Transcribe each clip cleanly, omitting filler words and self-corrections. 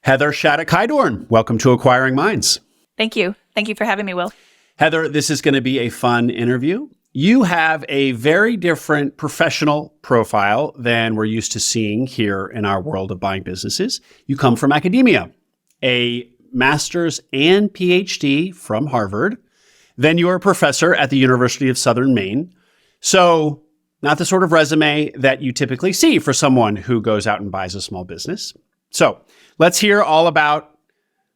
Heather Shattuck Heidorn, welcome to Acquiring Minds. Thank you. Thank you for having me, Will. Heather, this is going to be a fun interview. You have a very different professional profile than we're used to seeing here in our world of buying businesses. You come from academia, a master's and Ph.D. from Harvard. Then you are a professor at the University of Southern Maine. So not the sort of resume that you typically see for someone who goes out and buys a small business. So let's hear all about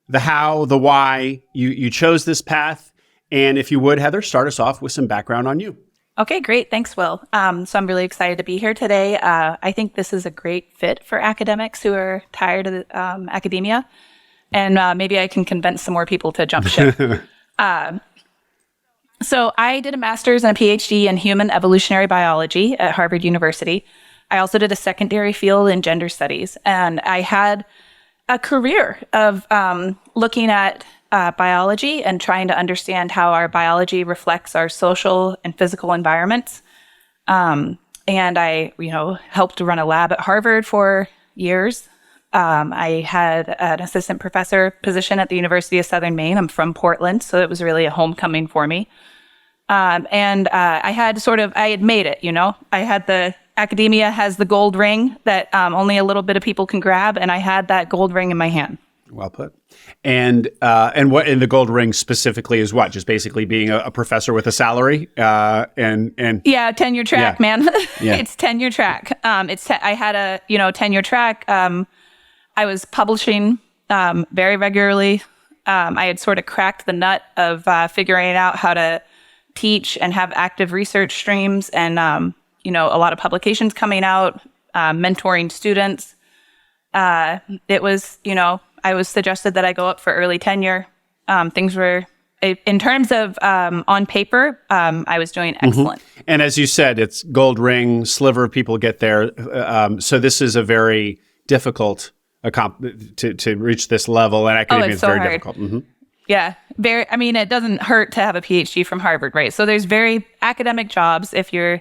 the how, the why you chose this path. And if you would, Heather, start us off with some background on you. Okay, great. Thanks, Will. So I'm really excited to be here today. I think this is a great fit for academics who are tired of academia. And maybe I can convince some more people to jump ship. So I did a master's and a PhD in human evolutionary biology at Harvard University. I also did a secondary field in gender studies. And I had a career of looking at biology and trying to understand how our biology reflects our social and physical environments. And I, helped to run a lab at Harvard for years. I had an assistant professor position at the University of Southern Maine. I'm from Portland, so it was really a homecoming for me. And I had made it, I had academia has the gold ring that only a little bit of people can grab, and I had that gold ring in my hand. Well put. And what in the gold ring specifically is what? Just basically being a professor with a salary and yeah, tenure track, man. Yeah. It's tenure track. I had a tenure track. I was publishing very regularly. I had sort of cracked the nut of figuring out how to teach and have active research streams, and a lot of publications coming out, mentoring students. It was, I was suggested that I go up for early tenure. Things were, in terms of on paper, I was doing excellent. Mm-hmm. And as you said, it's gold ring, sliver of people get there. So this is a very difficult to reach this level, and academia is very difficult. Mm-hmm. Yeah, it doesn't hurt to have a PhD from Harvard, right? So there's very academic jobs. If you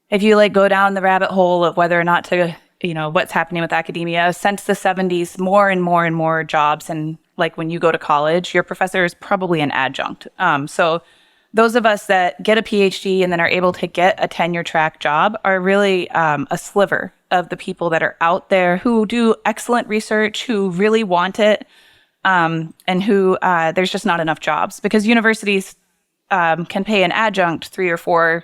go down the rabbit hole of whether or not to, what's happening with academia, since the 70s, more and more and more jobs. And like when you go to college, your professor is probably an adjunct. So those of us that get a PhD and then are able to get a tenure track job are really a sliver of the people that are out there who do excellent research, who really want it, and who there's just not enough jobs, because universities can pay an adjunct $3,000 or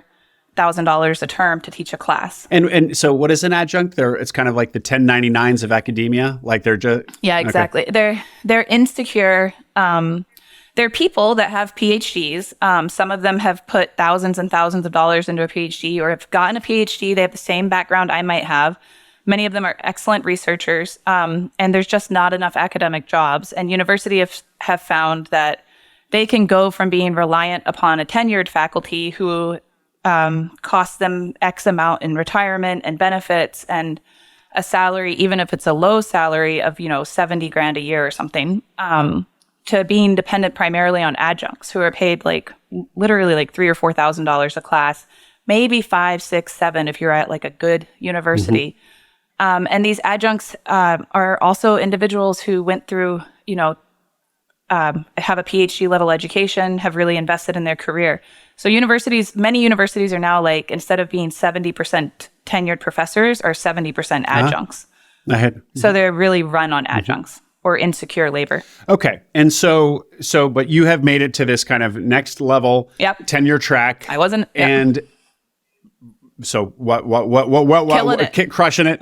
$4,000 a term to teach a class. And so what is an adjunct? It's kind of like the 1099s of academia. Like they're just exactly. Okay. They're insecure. They're people that have PhDs. Some of them have put thousands and thousands of dollars into a PhD, or have gotten a PhD. They have the same background I might have. Many of them are excellent researchers, and there's just not enough academic jobs. And universities have found that they can go from being reliant upon a tenured faculty who costs them X amount in retirement and benefits and a salary, even if it's a low salary of, $70,000 a year or something, to being dependent primarily on adjuncts who are paid literally $3,000 or $4,000 a class, maybe 5, 6, 7 if you're at a good university. Mm-hmm. And these adjuncts are also individuals who went through, have a PhD level education, have really invested in their career. So many universities are now instead of being 70% tenured professors, are 70% adjuncts. So they're really run on adjuncts or insecure labor. Okay. And so, but you have made it to this kind of next level tenure track. I wasn't. Yep. And so what, Killing it. Crushing it.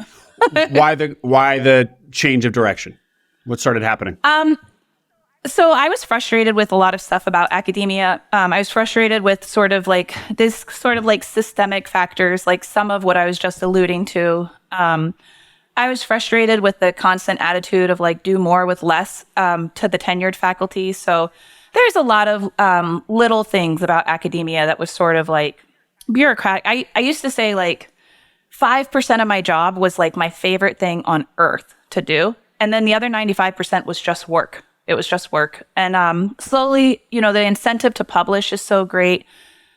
Why the change of direction? What started happening? So I was frustrated with a lot of stuff about academia. I was frustrated with systemic factors, like some of what I was just alluding to. I was frustrated with the constant attitude of do more with less to the tenured faculty. So there's a lot of little things about academia that was sort of bureaucratic. I used to say 5% of my job was my favorite thing on earth to do. And then the other 95% was just work. It was just work. And slowly, the incentive to publish is so great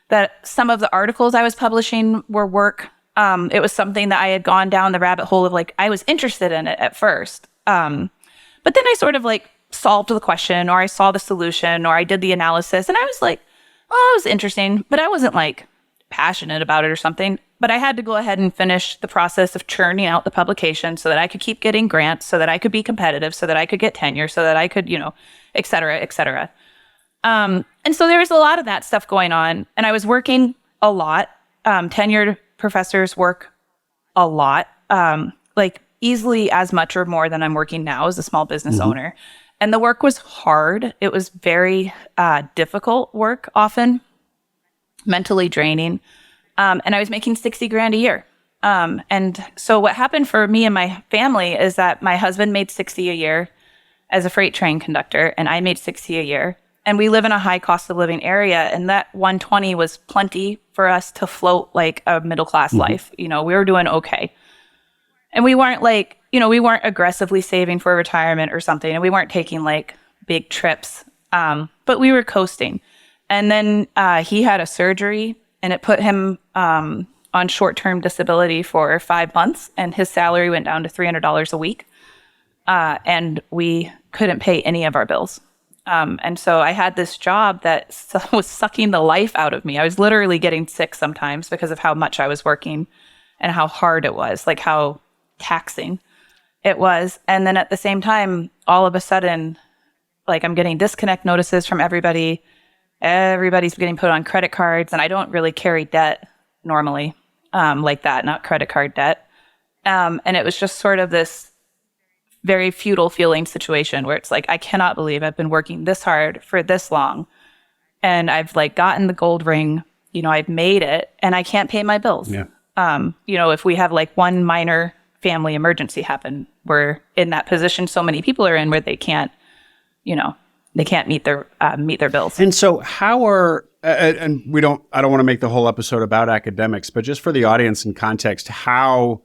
that some of the articles I was publishing were work. It was something that I had gone down the rabbit hole of I was interested in it at first. But then I sort of like solved the question, or I saw the solution, or I did the analysis, and I was like, oh, it was interesting, but I wasn't like passionate about it or something. But I had to go ahead and finish the process of churning out the publication so that I could keep getting grants, so that I could be competitive, so that I could get tenure, so that I could, et cetera, et cetera. And so there was a lot of that stuff going on, and I was working a lot. Tenured professors work a lot, like easily as much or more than I'm working now as a small business owner. And the work was hard. It was very difficult work, often mentally draining. And I was making $60,000 a year. And so what happened for me and my family is that my husband made $60,000 a year as a freight train conductor, and I made $60,000 a year. And we live in a high cost of living area, and that 120 was plenty for us to float like a middle class life. We were doing okay. And we weren't like, we weren't aggressively saving for retirement or something, and we weren't taking like big trips, but we were coasting. And then he had a surgery, and it put him on short-term disability for 5 months, and his salary went down to $300 a week, and we couldn't pay any of our bills. And so I had this job that was sucking the life out of me. I was literally getting sick sometimes because of how much I was working and how hard it was, like how taxing it was. And then at the same time, all of a sudden, like I'm getting disconnect notices from everybody. Everybody's getting put on credit cards, and I don't really carry debt normally, like that, not credit card debt. And it was just sort of this very futile feeling situation where it's like, I cannot believe I've been working this hard for this long, and I've like gotten the gold ring, I've made it, and I can't pay my bills. Yeah. If we have like one minor family emergency happen, we're in that position so many people are in where they can't, they can't meet their bills. And so how are, and I don't want to make the whole episode about academics, but just for the audience in context, how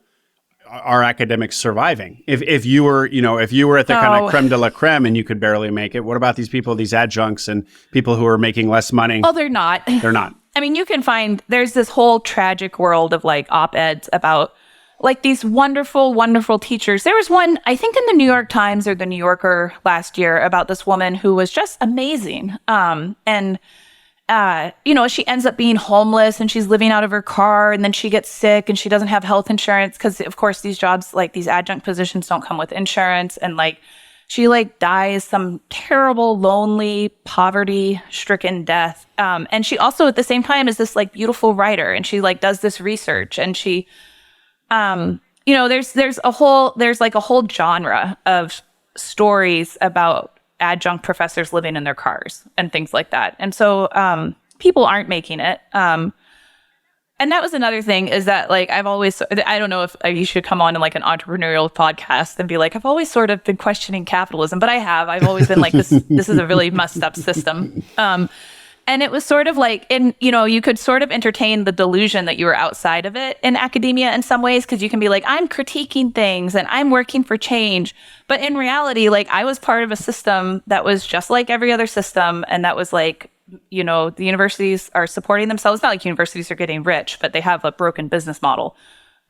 are academics surviving? If you were at the kind of creme de la creme and you could barely make it, what about these people, these adjuncts and people who are making less money? Oh, they're not. They're not. I mean, you can find, there's this whole tragic world of like op-eds about like these wonderful, wonderful teachers. There was one, I think in the New York Times or the New Yorker last year, about this woman who was just amazing. She ends up being homeless, and she's living out of her car, and then she gets sick and she doesn't have health insurance because, of course, these jobs, like these adjunct positions, don't come with insurance. And like she like dies some terrible, lonely, poverty-stricken death. And she also at the same time is this like beautiful writer, and she like does this research, and she, there's like a whole genre of stories about adjunct professors living in their cars and things like that. And so people aren't making it. And that was another thing, is that like I don't know if you should come on in like an entrepreneurial podcast and be like, I've always sort of been questioning capitalism, but I've always been like, this is a really messed up system. And it was sort of like, you could sort of entertain the delusion that you were outside of it in academia in some ways, because you can be like, I'm critiquing things and I'm working for change. But in reality, like I was part of a system that was just like every other system. And that was like, the universities are supporting themselves. It's not like universities are getting rich, but they have a broken business model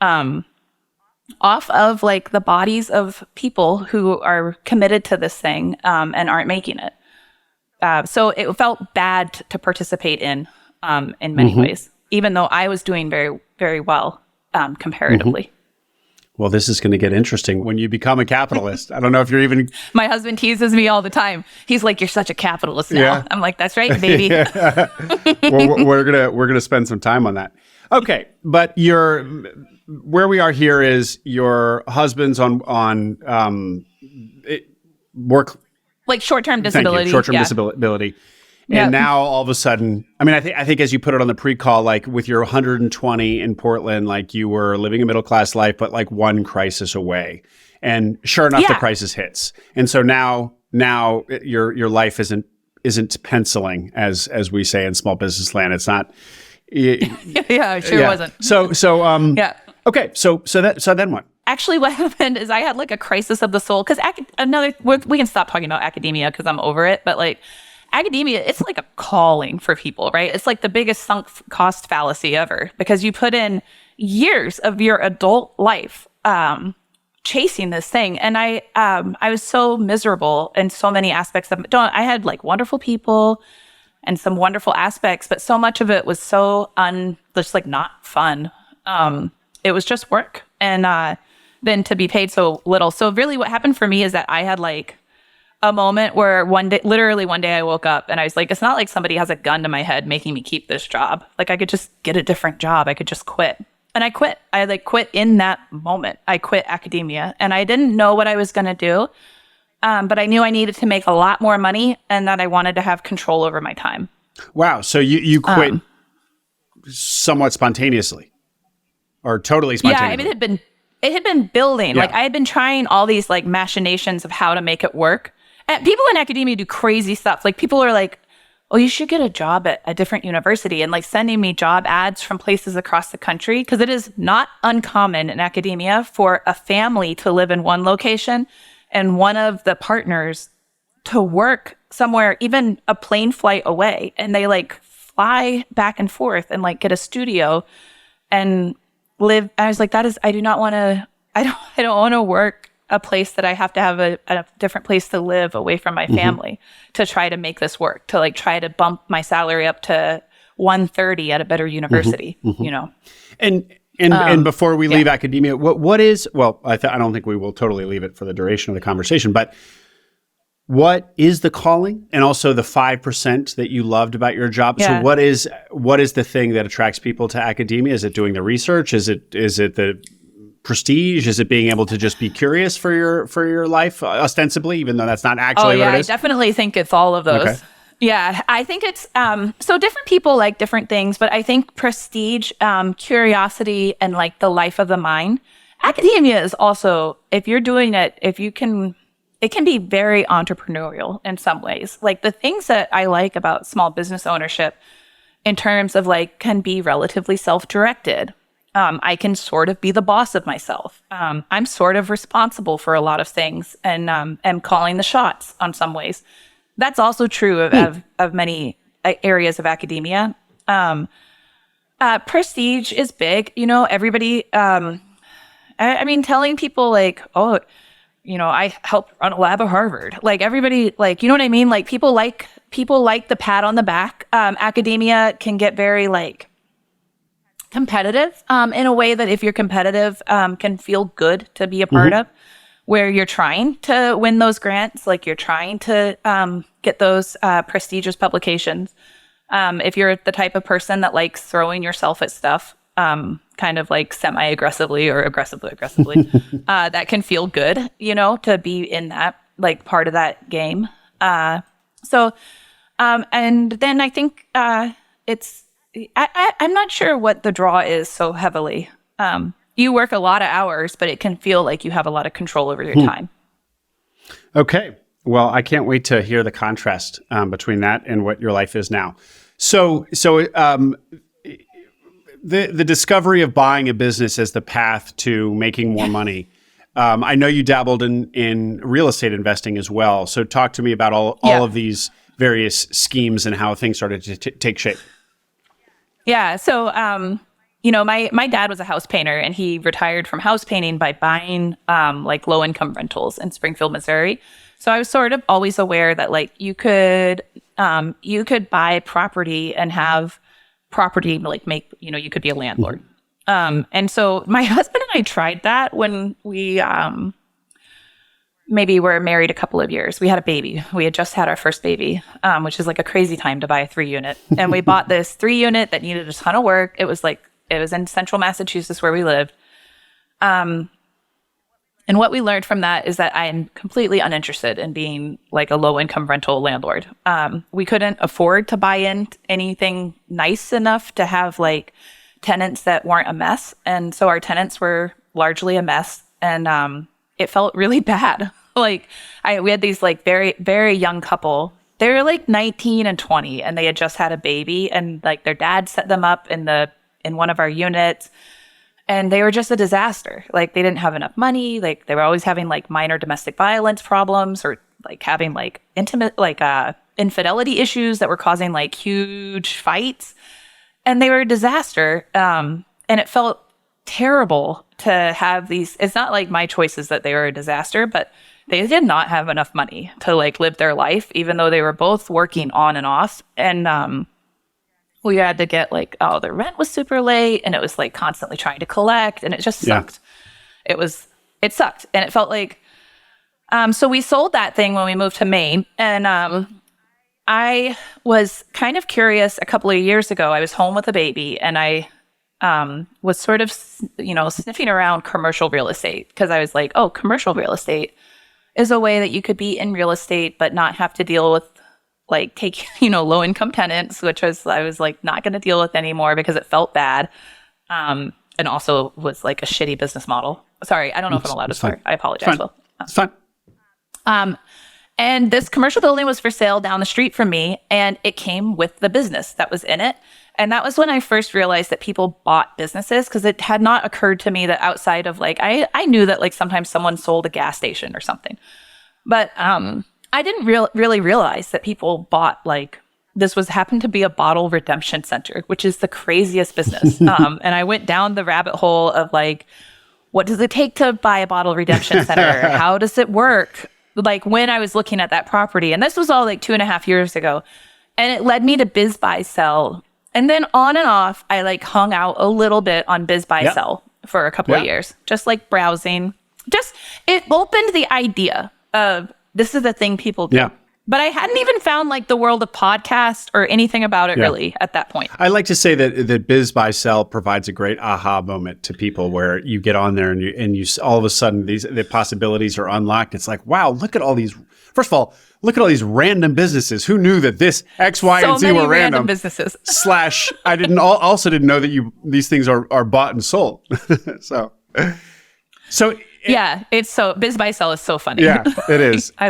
off of like the bodies of people who are committed to this thing and aren't making it. So it felt bad to participate in many ways, even though I was doing very, very well comparatively. Well, this is going to get interesting when you become a capitalist. I don't know if you're even... My husband teases me all the time. He's like, you're such a capitalist now. Yeah. I'm like, that's right, baby. Well, we're gonna spend some time on that. Okay, but where we are here is your husband's on work... Like short-term disability. Short-term disability. And now all of a sudden, I mean, I think as you put it on the pre-call, like with your 120 in Portland, like you were living a middle-class life, but like one crisis away. And sure enough, the crisis hits. And so now your life isn't penciling, as we say in small business land. It's not. It sure wasn't. So Okay. So then what? Actually, what happened is I had like a crisis of the soul, because we can stop talking about academia because I'm over it. But like academia, it's like a calling for people, right? It's like the biggest sunk cost fallacy ever, because you put in years of your adult life chasing this thing. And I was so miserable in so many aspects of it. I had like wonderful people and some wonderful aspects, but so much of it was so just like not fun. It was just work. And then to be paid so little. So really what happened for me is that I had like a moment where literally one day I woke up and I was like, it's not like somebody has a gun to my head making me keep this job. Like I could just get a different job. I could just quit. And I quit. I like quit in that moment. I quit academia and I didn't know what I was going to do. But I knew I needed to make a lot more money and that I wanted to have control over my time. Wow. So you quit somewhat spontaneously or totally spontaneously? Yeah, I mean, it had been building. Yeah. Like I had been trying all these like machinations of how to make it work. And people in academia do crazy stuff. Like people are like, oh, you should get a job at a different university, and like sending me job ads from places across the country. Because it is not uncommon in academia for a family to live in one location and one of the partners to work somewhere, even a plane flight away. And they like fly back and forth and like get a studio and live. I was like, I don't want to work a place that I have to have a different place to live away from my family to try to make this work, to like try to bump my salary up to 130 at a better university, you know? And before we leave academia, what is, well, I don't think we will totally leave it for the duration of the conversation, but what is the calling and also the 5% that you loved about your job? Yeah. So what is the thing that attracts people to academia? Is it doing the research? Is it the prestige? Is it being able to just be curious for your life, ostensibly, even though that's not actually what it is? I definitely think it's all of those. Okay. Yeah, I think it's so different people like different things, but I think prestige, curiosity, and like the life of the mind. Academia is also, if you're doing it, it can be very entrepreneurial in some ways. Like the things that I like about small business ownership in terms of like can be relatively self-directed. I can sort of be the boss of myself. I'm sort of responsible for a lot of things and am calling the shots on some ways. That's also true of many areas of academia. Prestige is big. You know, everybody, I mean, telling people like, oh, you know, I helped run a lab at Harvard. Like everybody, like, you know what I mean? Like people like the pat on the back. Academia can get very like competitive in a way that if you're competitive can feel good to be a part of, where you're trying to win those grants, like you're trying to get those prestigious publications. If you're the type of person that likes throwing yourself at stuff kind of like semi-aggressively or aggressively, that can feel good, you know, to be in that like part of that game. And then I think I'm not sure what the draw is so heavily. You work a lot of hours, but it can feel like you have a lot of control over your time. Okay. Well, I can't wait to hear the contrast between that and what your life is now. So the discovery of buying a business as the path to making more money. I know you dabbled in real estate investing as well. So talk to me about all of these various schemes and how things started to take shape. Yeah. So, you know, my dad was a house painter and he retired from house painting by buying like low income rentals in Springfield, Missouri. So I was sort of always aware that like you could buy property and have property like make, you know, you could be a landlord. And so my husband and I tried that when we maybe were married a couple of years. We had a baby. We had just had our first baby, which is like a crazy time to buy a 3-unit. And we bought this 3-unit that needed a ton of work. It was in central Massachusetts where we lived. And what we learned from that is that I am completely uninterested in being like a low income rental landlord. We couldn't afford to buy in anything nice enough to have like tenants that weren't a mess. And so our tenants were largely a mess. And it felt really bad. Like we had these like very, very young couple. They were like 19 and 20 and they had just had a baby and like their dad set them up in one of our units. And they were just a disaster. Like they didn't have enough money. Like they were always having like minor domestic violence problems or like having like infidelity issues that were causing like huge fights. And they were a disaster. And it felt terrible to have these. It's not like my choices that they were a disaster, but they did not have enough money to like live their life, even though they were both working on and off. And we had to get like, the rent was super late, and it was like constantly trying to collect, and it just sucked. It sucked. And it felt like, so we sold that thing when we moved to Maine. And I was kind of curious a couple of years ago. I was home with a baby, and I was sort of, sniffing around commercial real estate, because I was like, oh, commercial real estate is a way that you could be in real estate but not have to deal with like low income tenants, which I was like not going to deal with anymore because it felt bad. And also was like a shitty business model. Sorry, I don't know if I'm allowed to swear. I apologize. It's fine. And this commercial building was for sale down the street from me, and it came with the business that was in it. And that was when I first realized that people bought businesses, because it had not occurred to me that outside of like, I knew that like sometimes someone sold a gas station or something, but I didn't really realize that people bought like, happened to be a bottle redemption center, which is the craziest business. And I went down the rabbit hole of like, what does it take to buy a bottle redemption center? How does it work? Like when I was looking at that property, and this was all like 2.5 years ago, and it led me to Biz Buy Sell. And then on and off, I like hung out a little bit on Biz Buy Sell for a couple of years, just like browsing. It opened the idea of this is a thing people do. Yeah. But I hadn't even found like the world of podcast or anything about it really at that point. I like to say that Biz Buy Sell provides a great aha moment to people where you get on there and you all of a sudden the possibilities are unlocked. It's like, wow, look at all these. First of all, look at all these random businesses. Who knew that this X, Y, and Z were random businesses? / I didn't know that these things are bought and sold. So. Yeah, it's so Biz Buy Sell is so funny. Yeah, it is. I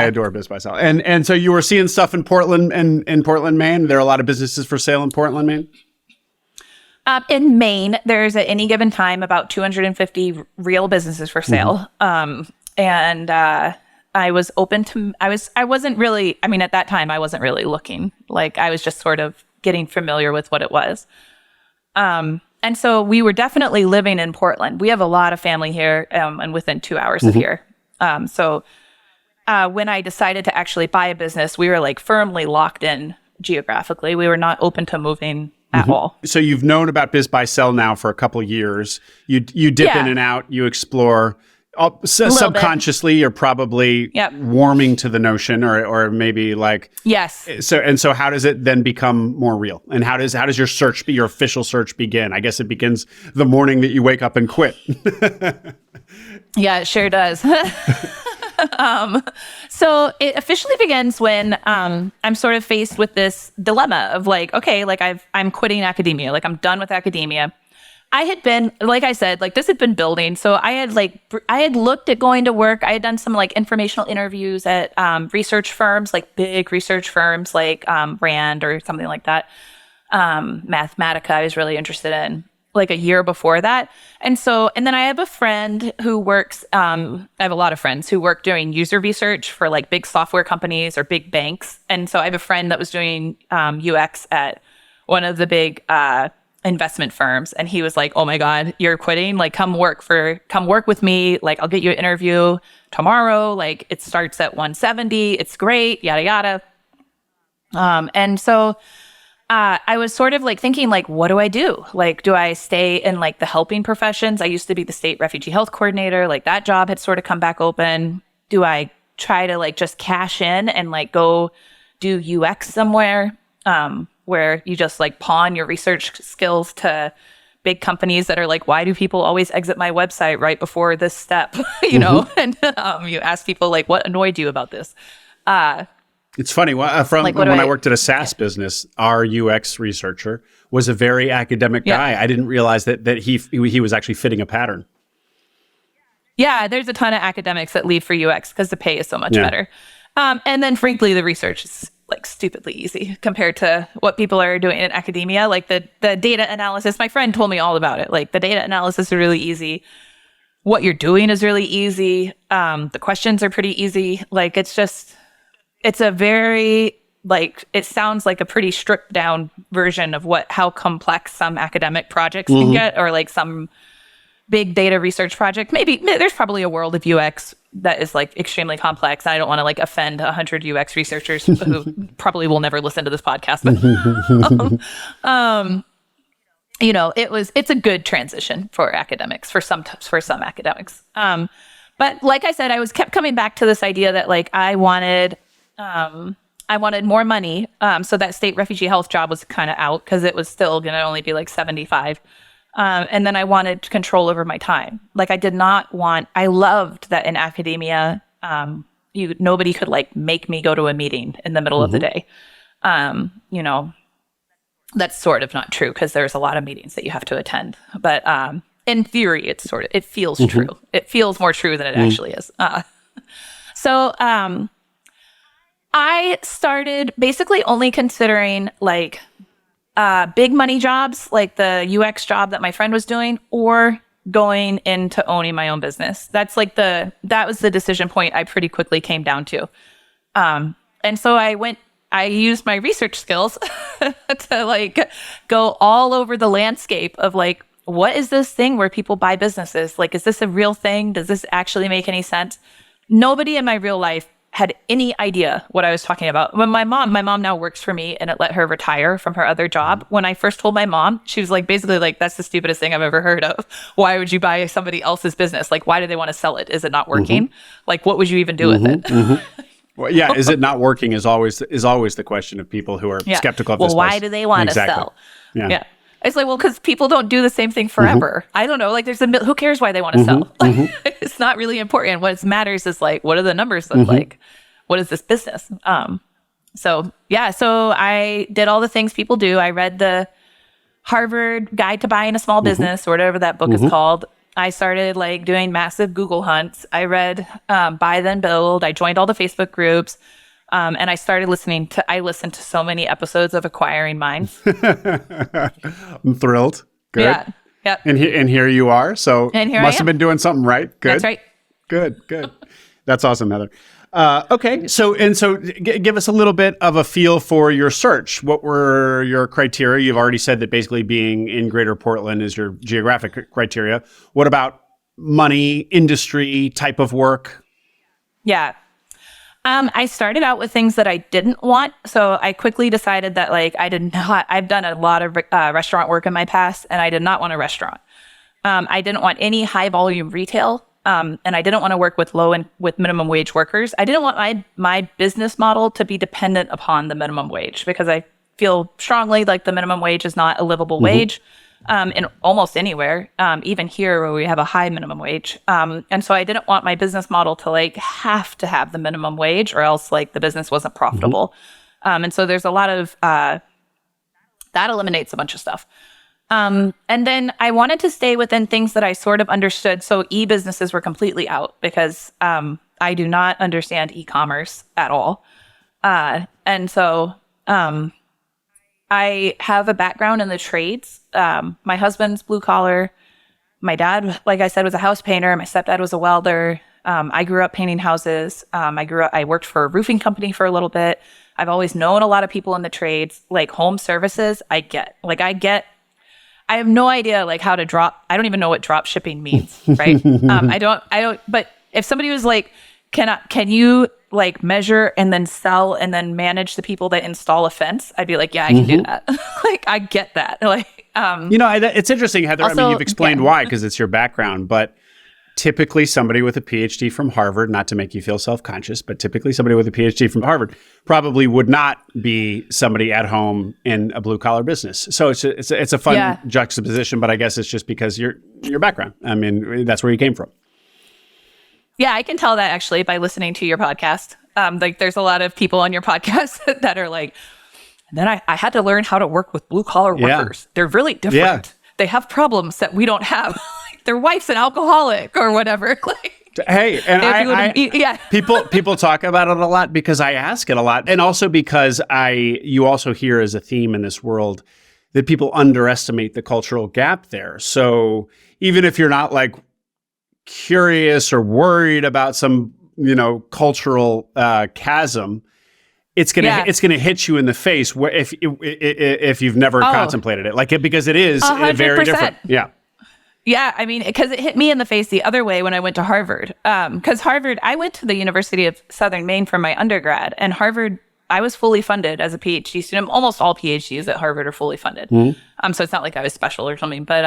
adore Biz Buy Sell. And so you were seeing stuff in Portland and in Portland, Maine. There are a lot of businesses for sale in Portland, Maine. In Maine, there's at any given time about 250 real businesses for sale. And I was open to. I wasn't really. I mean, at that time, I wasn't really looking. Like I was just sort of getting familiar with what it was. And so we were definitely living in Portland. We have a lot of family here, and within 2 hours of here. So when I decided to actually buy a business, we were like firmly locked in geographically. We were not open to moving at all. So you've known about Biz Buy Sell now for a couple of years. You dip in and out. You explore. Subconsciously, you're probably warming to the notion, or maybe like yes. So how does it then become more real? And how does your official search begin? I guess it begins the morning that you wake up and quit. Yeah, it sure does. So it officially begins when I'm sort of faced with this dilemma of like, okay, like I'm quitting academia, like I'm done with academia. I had been, like I said, like this had been building. So I had looked at going to work. I had done some like informational interviews at research firms, like big research firms like Rand or something like that. Mathematica, I was really interested in like a year before that. And then I have a friend who works, I have a lot of friends who work doing user research for like big software companies or big banks. And so I have a friend that was doing UX at one of the big investment firms, and he was like, oh my God, you're quitting? Like come work with me. Like I'll get you an interview tomorrow. Like it starts at 170. It's great, yada, yada. And so I was sort of like thinking like, what do I do? Like, do I stay in like the helping professions? I used to be the state refugee health coordinator. Like that job had sort of come back open. Do I try to like just cash in and like go do UX somewhere? Where you just like pawn your research skills to big companies that are like, why do people always exit my website right before this step? know, and you ask people like, what annoyed you about this? It's funny. When I worked at a SaaS business, our UX researcher was a very academic guy. I didn't realize that he was actually fitting a pattern. Yeah, there's a ton of academics that leave for UX because the pay is so much better. And then frankly, the research is like stupidly easy compared to what people are doing in academia. Like the data analysis, my friend told me all about it. Like the data analysis is really easy. What you're doing is really easy. The questions are pretty easy. Like it's a very like it sounds like a pretty stripped down version of how complex some academic projects can get, or like some big data research project. Maybe there's probably a world of UX that is like extremely complex. I don't want to like offend 100 UX researchers who probably will never listen to this podcast. But, it's a good transition for academics, for some academics. But like I said, kept coming back to this idea that like I wanted more money. So that state refugee health job was kind of out because it was still going to only be like 75. And then I wanted control over my time. Like I loved that in academia, nobody could like make me go to a meeting in the middle of the day. That's sort of not true because there's a lot of meetings that you have to attend. But in theory, it feels true. It feels more true than it actually is. So I started basically only considering like big money jobs, like the UX job that my friend was doing, or going into owning my own business. That was the decision point I pretty quickly came down to. And so I used my research skills to like go all over the landscape of like, what is this thing where people buy businesses? Like, is this a real thing? Does this actually make any sense? Nobody in my real life had any idea what I was talking about. When my mom now works for me, and it let her retire from her other job. When I first told my mom, she was like, basically like, that's the stupidest thing I've ever heard of. Why would you buy somebody else's business? Like, why do they want to sell it? Is it not working? Like, what would you even do with it? Well, yeah, is it not working is always the question of people who are skeptical of this. Well, why do they want to sell? Yeah. It's like, well, because people don't do the same thing forever. I don't know. Like, who cares why they want to sell? It's not really important. What matters is like, what do the numbers look like? What is this business? So I did all the things people do. I read the Harvard Guide to Buying a Small Business, or whatever that book is called. I started like doing massive Google hunts. I read Buy Then Build. I joined all the Facebook groups. And I started listening to so many episodes of Acquiring Minds. I'm thrilled. Good. Yeah. Yep. And here you are. So must have been doing something right. Good. That's right. Good. That's awesome, Heather. Okay. So give us a little bit of a feel for your search. What were your criteria? You've already said that basically being in Greater Portland is your geographic criteria. What about money, industry, type of work? Yeah. I started out with things that I didn't want. So I quickly decided that like I've done a lot of restaurant work in my past, and I did not want a restaurant. I didn't want any high volume retail. And I didn't want to work with with minimum wage workers. I didn't want my business model to be dependent upon the minimum wage, because I feel strongly like the minimum wage is not a livable wage. In almost anywhere, even here where we have a high minimum wage. And so I didn't want my business model to like have to have the minimum wage, or else like the business wasn't profitable. And so there's a lot of, that eliminates a bunch of stuff. And then I wanted to stay within things that I sort of understood. So e-businesses were completely out, because I do not understand e-commerce at all. And so I have a background in the trades. My husband's blue collar. My dad, like I said, was a house painter. My stepdad was a welder. I grew up painting houses. I worked for a roofing company for a little bit. I've always known a lot of people in the trades. Like home services, I have no idea like how to drop. I don't even know what drop shipping means, right? I don't, but if somebody was like, can you like measure and then sell and then manage the people that install a fence? I'd be like, yeah, I can do that. Like, I get that. Like, it's interesting, Heather. Also, I mean, you've explained why, because it's your background, but typically somebody with a PhD from Harvard, not to make you feel self-conscious, but typically somebody with a PhD from Harvard probably would not be somebody at home in a blue collar business. So it's a fun juxtaposition, but I guess it's just because your background. I mean, that's where you came from. Yeah, I can tell that actually by listening to your podcast. Like there's a lot of people on your podcast that are like, then I had to learn how to work with blue collar workers. They're really different. Yeah. They have problems that we don't have. Their wife's an alcoholic or whatever. Hey, and people talk about it a lot because I ask it a lot, and also because you also hear as a theme in this world that people underestimate the cultural gap there. So even if you're not like curious or worried about some cultural chasm, it's gonna hit you in the face if you've never contemplated it, like because it is 100%. very different. Yeah. Yeah, I mean, because it hit me in the face the other way when I went to Harvard. Because Harvard, I went to the University of Southern Maine for my undergrad, and Harvard, I was fully funded as a PhD student. Almost all PhDs at Harvard are fully funded. So it's not like I was special or something, but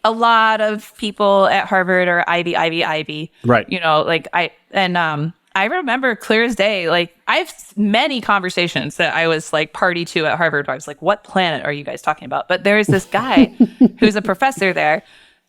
a lot of people at Harvard are Ivy. Right. I remember clear as day, like I have many conversations that I was like party to at Harvard where I was like, what planet are you guys talking about? But there's this guy who's a professor there.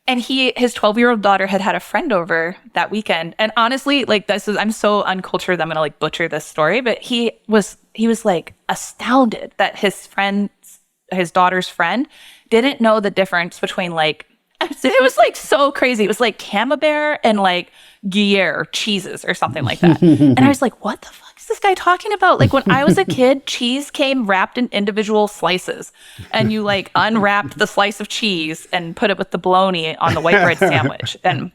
And his 12-year-old daughter had a friend over that weekend. And honestly, like I'm so uncultured that I'm going to like butcher this story, but he was like astounded that his daughter's friend didn't know the difference between like, it was like so crazy. It was like Camembert and like Gruyere cheeses or something like that. And I was like, what the fuck is this guy talking about? Like when I was a kid, cheese came wrapped in individual slices and you like unwrapped the slice of cheese and put it with the bologna on the white bread sandwich. And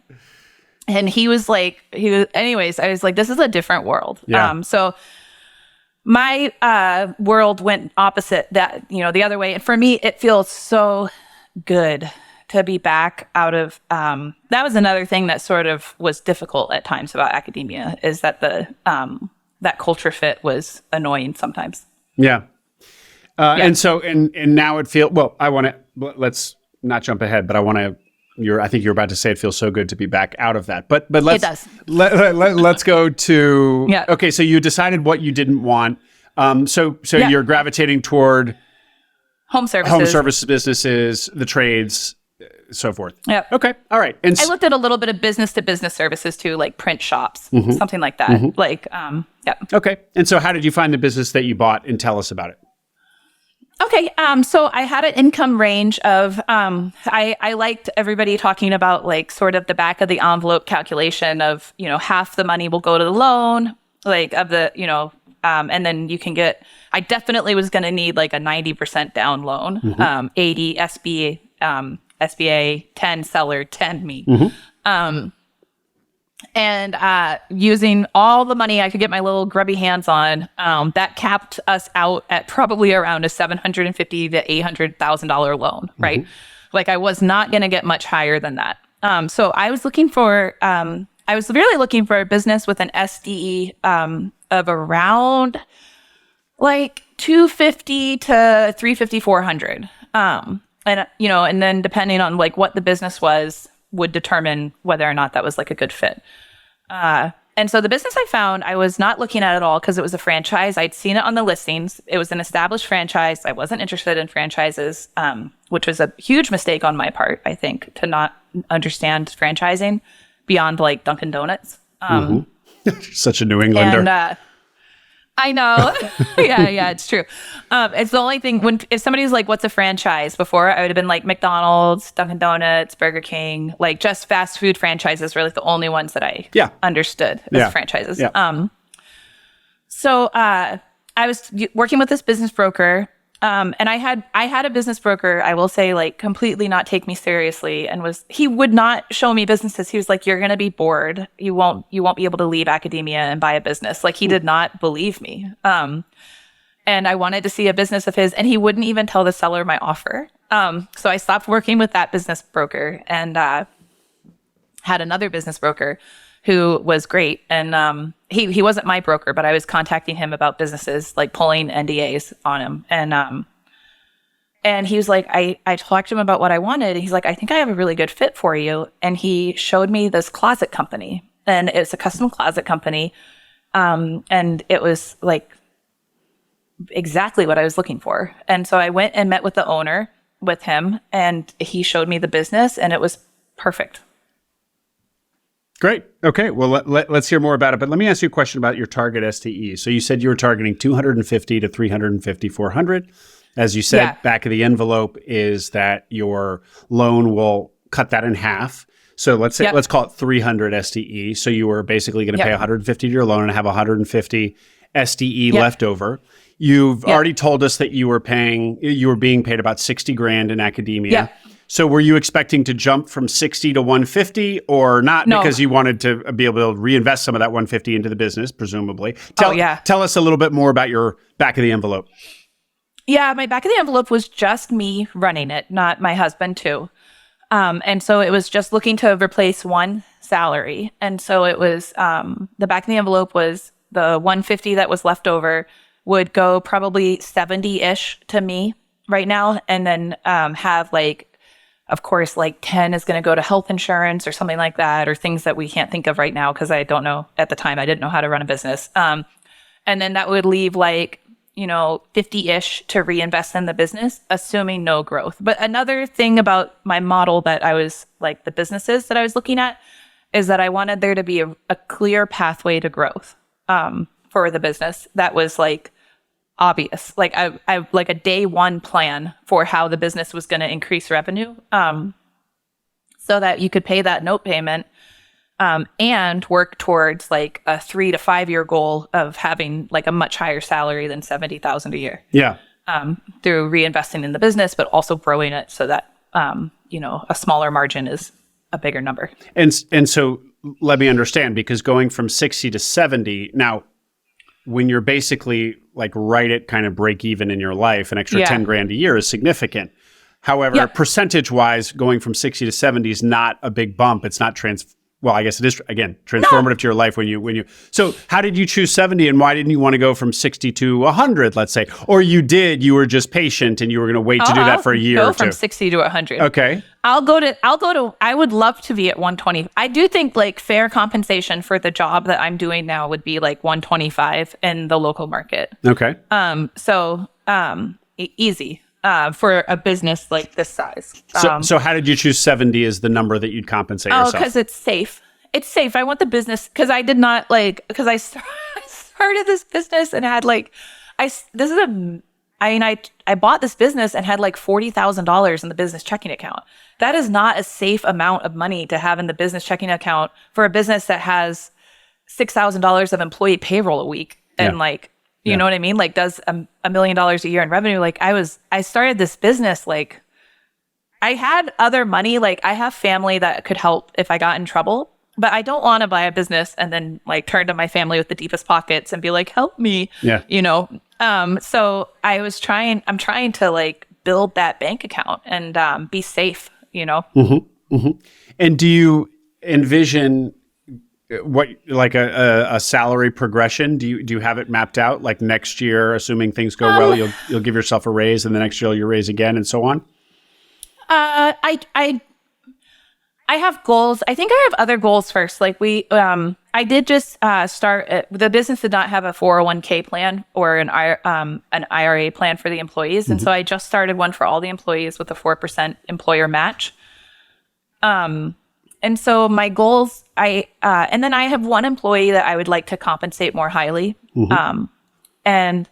anyways, I was like, this is a different world. Yeah. So my world went opposite that, the other way. And for me, it feels so good to be back out of, that was another thing that sort of was difficult at times about academia, is that that culture fit was annoying sometimes. Yeah. And so, and now it feels, well, let's not jump ahead, but I think you're about to say it feels so good to be back out of that, but let's, it does. let's go to, yeah. Okay. So you decided what you didn't want. So you're gravitating toward home services businesses, the trades, so forth. Yeah. Okay. All right. And I looked at a little bit of business to business services too, like print shops, something like that. Like, yeah. Okay. And so how did you find the business that you bought, and tell us about it? Okay. So I had an income range of, I liked everybody talking about like sort of the back of the envelope calculation of, half the money will go to the loan, like of the, and then you can get, I definitely was going to need like a 90% down loan, 80 SBA, 10 seller, 10 me. And using all the money I could get my little grubby hands on, that capped us out at probably around a $750,000 to $800,000 loan, right? Like I was not going to get much higher than that. So I was really looking for a business with an SDE of around like 250 to 350, 400. And then depending on like what the business was would determine whether or not that was like a good fit. And so the business I found, I was not looking at all because it was a franchise. I'd seen it on the listings. It was an established franchise. I wasn't interested in franchises, which was a huge mistake on my part, I think, to not understand franchising beyond like Dunkin' Donuts. Such a New Englander. And, I know. yeah, it's true. It's the only thing if somebody's like, what's a franchise? Before I would have been like McDonald's, Dunkin' Donuts, Burger King, like just fast food franchises were like the only ones that I understood as franchises. Yeah. So I was working with this business broker. And I had a business broker, I will say, like completely not take me seriously, and he would not show me businesses. He was like, you're going to be bored. You won't be able to leave academia and buy a business. Like he did not believe me. And I wanted to see a business of his, and he wouldn't even tell the seller my offer. So I stopped working with that business broker and, had another business broker who was great. And he wasn't my broker, but I was contacting him about businesses, like pulling NDAs on him. And he was like, I talked to him about what I wanted. And he's like, I think I have a really good fit for you. And he showed me this closet company. And it's a custom closet company. And it was like exactly what I was looking for. And so I went and met with the owner with him, and he showed me the business, and it was perfect. Great. Okay. Well, let's hear more about it. But let me ask you a question about your target STE. So you said you were targeting 250 to 350, 400. As you said, back of the envelope is that your loan will cut that in half. So let's call it 300 STE. So you were basically going to pay 150 to your loan and have 150 STE left over. You've already told us that you were being paid about 60 grand in academia. So were you expecting to jump from 60 to 150 or not? No. Because you wanted to be able to reinvest some of that 150 into the business, presumably. Yeah. Tell us a little bit more about your back of the envelope. Yeah, my back of the envelope was just me running it, not my husband too. And so it was just looking to replace one salary. And so it was, the back of the envelope was the 150 that was left over would go probably 70-ish to me right now. And then, have like, of course, like 10 is going to go to health insurance or something like that, or things that we can't think of right now. Cause I don't know at the time, I didn't know how to run a business. And then that would leave like, 50-ish to reinvest in the business, assuming no growth. But another thing about my model that I was like the businesses that I was looking at is that I wanted there to be a clear pathway to growth for the business that was like obvious. Like I like a day one plan for how the business was going to increase revenue so that you could pay that note payment and work towards like a 3 to 5 year goal of having like a much higher salary than $70,000 a year. Yeah. Through reinvesting in the business, but also growing it so that, a smaller margin is a bigger number. And so let me understand, because going from 60 to 70, now, when you're basically like right at kind of break even in your life, an extra 10 grand a year is significant. However, percentage wise, going from 60 to 70 is not a big bump. It's not well, I guess it is, again, transformative to your life when you, so how did you choose 70 and why didn't you want to go from 60 to 100, let's say? Or you were just patient and you were going to wait to do that for a year or two? Go from 60 to 100. Okay. I would love to be at 120. I do think like fair compensation for the job that I'm doing now would be like 125 in the local market. Okay. Easy. For a business like this size. So how did you choose 70 as the number that you'd compensate yourself? Because it's safe. It's safe. I want the business, because I did not because I started this business and had like, I bought this business and had like $40,000 in the business checking account. That is not a safe amount of money to have in the business checking account for a business that has $6,000 of employee payroll a week. And you know what I mean? Like does $1 million a year in revenue. Like I started this business, like I had other money. Like I have family that could help if I got in trouble, but I don't want to buy a business and then like turn to my family with the deepest pockets and be like, help me, so I'm trying to like build that bank account and be safe, Mm-hmm. Mm-hmm. And do you envision what like a salary progression? Do you have it mapped out? Like next year, assuming things go well, you'll give yourself a raise, and the next year you'll raise again, and so on. I have goals. I think I have other goals first. Like I did just start. The business did not have a 401k plan or an IRA plan for the employees, and so I just started one for all the employees with a 4% employer match. And so my goals, and then I have one employee that I would like to compensate more highly. And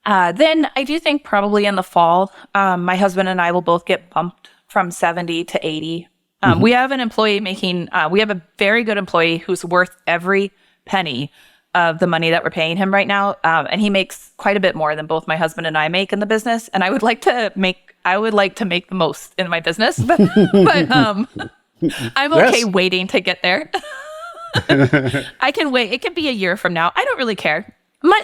then I do think probably in the fall, my husband and I will both get bumped from 70 to 80. We have an employee we have a very good employee who's worth every penny of the money that we're paying him right now. And he makes quite a bit more than both my husband and I make in the business. And I would like to make the most in my business, but I'm okay waiting to get there. I can wait. It could be a year from now. I don't really care.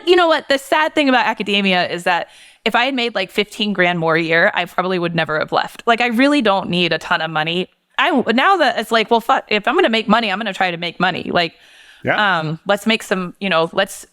You know what? The sad thing about academia is that if I had made like 15 grand more a year, I probably would never have left. Like I really don't need a ton of money. Now that it's like, well, fuck, if I'm going to make money, I'm going to try to make money. Like, let's make some,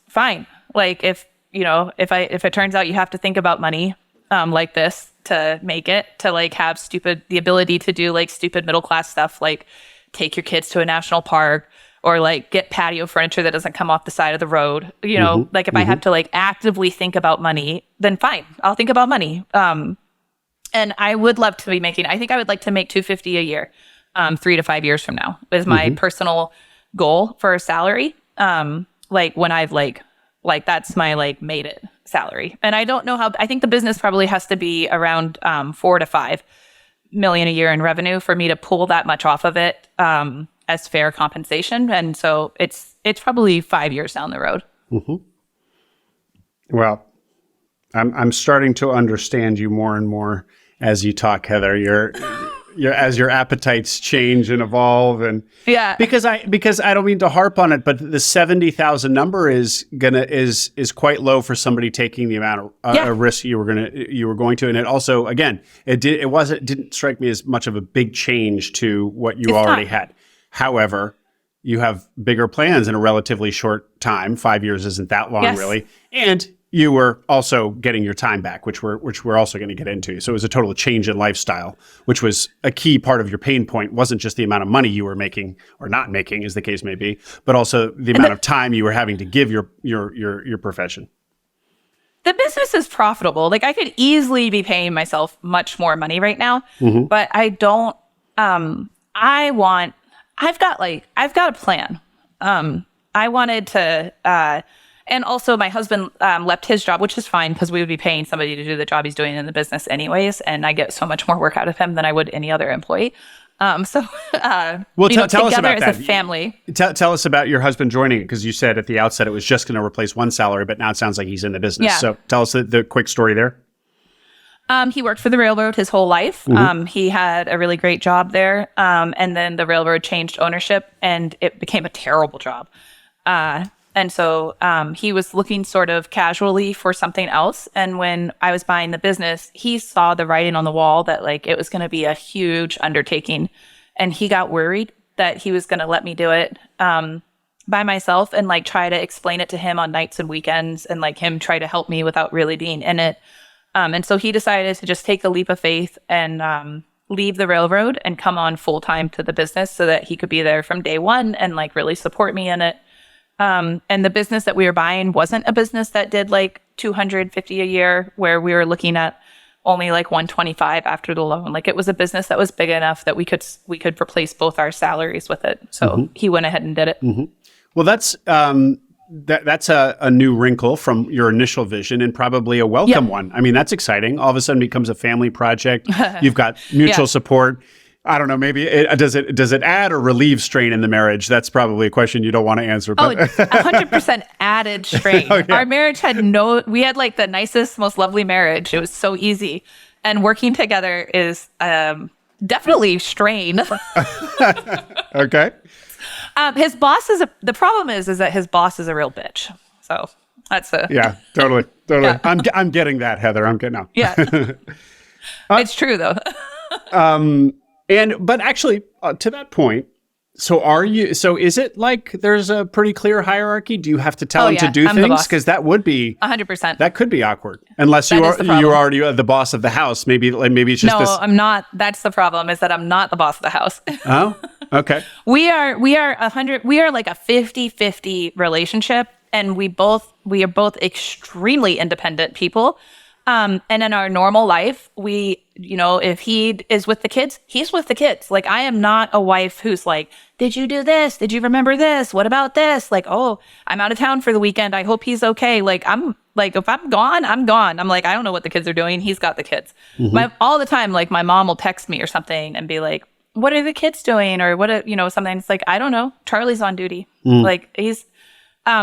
fine. Like if it turns out you have to think about money, like this to make it, to like have the ability to do like stupid middle class stuff, like take your kids to a national park or like get patio furniture that doesn't come off the side of the road. Like if I have to like actively think about money, then fine, I'll think about money. And I would love to be I think I would like to make $250 a year, 3 to 5 years from now is my personal goal for a salary. Like when I've like that's my like made it salary. And I don't know I think the business probably has to be around 4 to 5 million a year in revenue for me to pull that much off of it as fair compensation. And so it's probably 5 years down the road. Well, I'm starting to understand you more and more as you talk, Heather. as your appetites change and evolve, and because I don't mean to harp on it, but the 70,000 number is quite low for somebody taking the amount of risk you were going to, and it also, again, it didn't strike me as much of a big change to what you already had. However, you have bigger plans in a relatively short time. 5 years isn't that long, really, and you were also getting your time back, which we're also going to get into. So it was a total change in lifestyle, which was a key part of your pain point. Wasn't just the amount of money you were making or not making, as the case may be, but also the amount of time you were having to give your profession. The business is profitable. Like, I could easily be paying myself much more money right now, but I don't. I've got a plan. I wanted to. And also, my husband left his job, which is fine because we would be paying somebody to do the job he's doing in the business anyways. And I get so much more work out of him than I would any other employee. Tell us about as a family. Tell us about your husband joining it, because you said at the outset it was just going to replace one salary, but now it sounds like he's in the business. Yeah. So tell us the quick story there. He worked for the railroad his whole life. He had a really great job there. And then the railroad changed ownership and it became a terrible job. And so he was looking sort of casually for something else. And when I was buying the business, he saw the writing on the wall that like it was going to be a huge undertaking. And he got worried that he was going to let me do it by myself and like try to explain it to him on nights and weekends and like him try to help me without really being in it. And so he decided to just take a leap of faith and leave the railroad and come on full time to the business so that he could be there from day one and like really support me in it. And the business that we were buying wasn't a business that did like $250 a year, where we were looking at only like $125 after the loan. Like, it was a business that was big enough that we could replace both our salaries with it. So he went ahead and did it. Well, that's a new wrinkle from your initial vision, and probably a welcome one. I mean, that's exciting. All of a sudden becomes a family project. You've got mutual support. I don't know, maybe does it add or relieve strain in the marriage? That's probably a question you don't want to answer. But 100% added strain. Our marriage we had like the nicest, most lovely marriage. It was so easy. And working together is definitely strain. Okay. His boss the problem is that his boss is a real bitch. So that's yeah, totally. Yeah. I'm getting that, Heather. I'm getting out. Yeah. It's true though. But actually, to that point, so is it like there's a pretty clear hierarchy? Do you have to tell him to do things? Because that would be 100%. That could be awkward, unless you're already the boss of the house. Maybe it's just no. I'm not. That's the problem. Is that I'm not the boss of the house. Oh, okay. We are like a 50-50 relationship, and we are both extremely independent people. And in our normal life, if he is with the kids, he's with the kids. Like, I am not a wife who's like, did you do this? Did you remember this? What about this? Like, oh, I'm out of town for the weekend. I hope he's okay. Like, I'm like, if I'm gone, I'm gone. I'm like, I don't know what the kids are doing. He's got the kids. All the time, like, my mom will text me or something and be like, what are the kids doing? Or something. It's like, I don't know. Charlie's on duty. Like,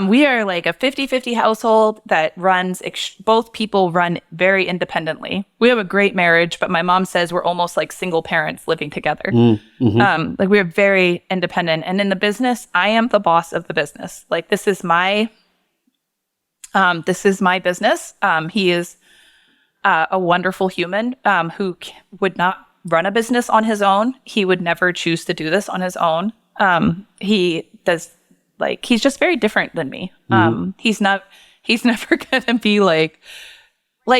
we are like a 50-50 household that runs, both people run very independently. We have a great marriage, but my mom says we're almost like single parents living together. Like, we're very independent. And in the business, I am the boss of the business. Like, this is my business. He is a wonderful human who would not run a business on his own. He would never choose to do this on his own. He does. Like, he's just very different than me. He's never gonna be like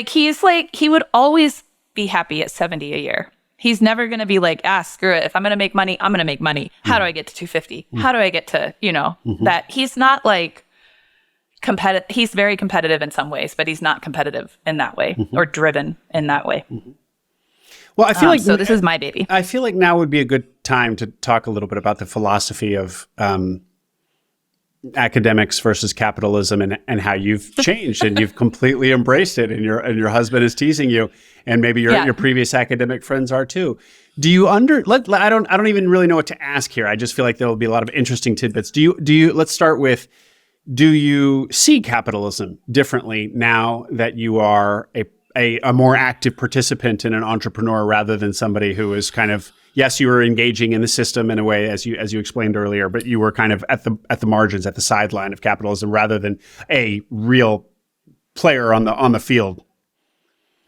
he would always be happy at 70 a year. He's never gonna be like, screw it. If I'm gonna make money, I'm gonna make money. How do I get to 250? How do I get to, that? He's not like competitive. He's very competitive in some ways, but he's not competitive in that way or driven in that way. Well, I feel like so this is my baby. I feel like now would be a good time to talk a little bit about the philosophy of academics versus capitalism, and how you've changed and you've completely embraced it, and your husband is teasing you, and maybe your previous academic friends are too. Do you I don't even really know what to ask here. I just feel like there will be a lot of interesting tidbits. Do you let's start with, do you see capitalism differently now that you are a more active participant and an entrepreneur, rather than somebody who is kind of yes, you were engaging in the system in a way, as you explained earlier, but you were kind of at the margins, at the sideline of capitalism, rather than a real player on the field.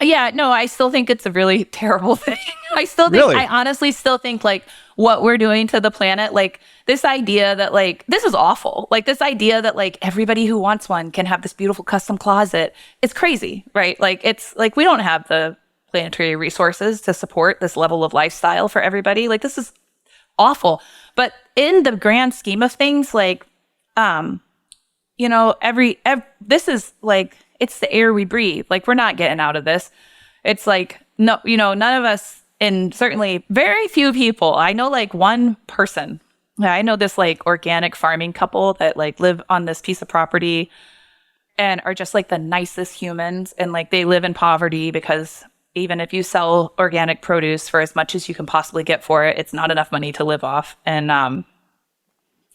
Yeah, no, I still think it's a really terrible thing. I honestly still think like what we're doing to the planet, like this idea that like, this is awful. Like this idea that like everybody who wants one can have this beautiful custom closet. It's crazy, right? Like it's like, we don't have the planetary resources to support this level of lifestyle for everybody. Like this is awful. But in the grand scheme of things, like, you know, this is like, it's the air we breathe. Like we're not getting out of this. It's like, no, you know, none of us, and certainly very few people. I know like one person. I know this like organic farming couple that like live on this piece of property and are just like the nicest humans. And like they live in poverty because even if you sell organic produce for as much as you can possibly get for it, it's not enough money to live off. And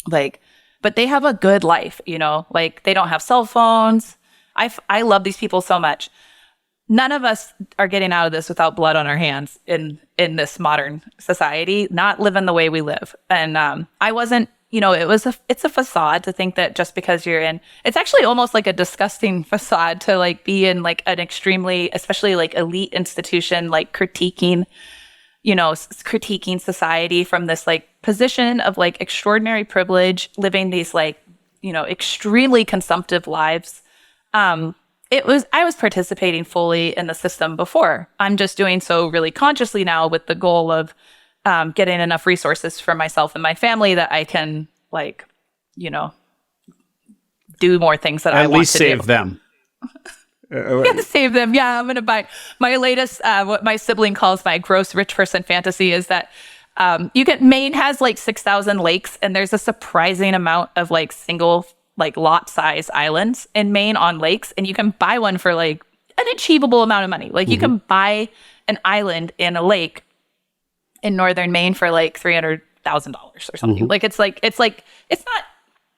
like, but they have a good life, you know, like they don't have cell phones. I love these people so much. None of us are getting out of this without blood on our hands in this modern society, not living the way we live. And I wasn't, you know, it's a facade to think that just because you're in, it's actually almost like a disgusting facade to like be in like an extremely, especially like elite institution, like critiquing society from this like position of like extraordinary privilege, living these like, you know, extremely consumptive lives. I was participating fully in the system before. I'm just doing so really consciously now with the goal of getting enough resources for myself and my family that I can, like, you know, do more things that I want to do. At least save them. Save them. Yeah, I'm going to buy my latest, what my sibling calls my gross rich person fantasy is that Maine has like 6,000 lakes, and there's a surprising amount of like single like lot size islands in Maine on lakes, and you can buy one for like an achievable amount of money. Like you can buy an island in a lake in northern Maine for like $300,000 or something. Like it's not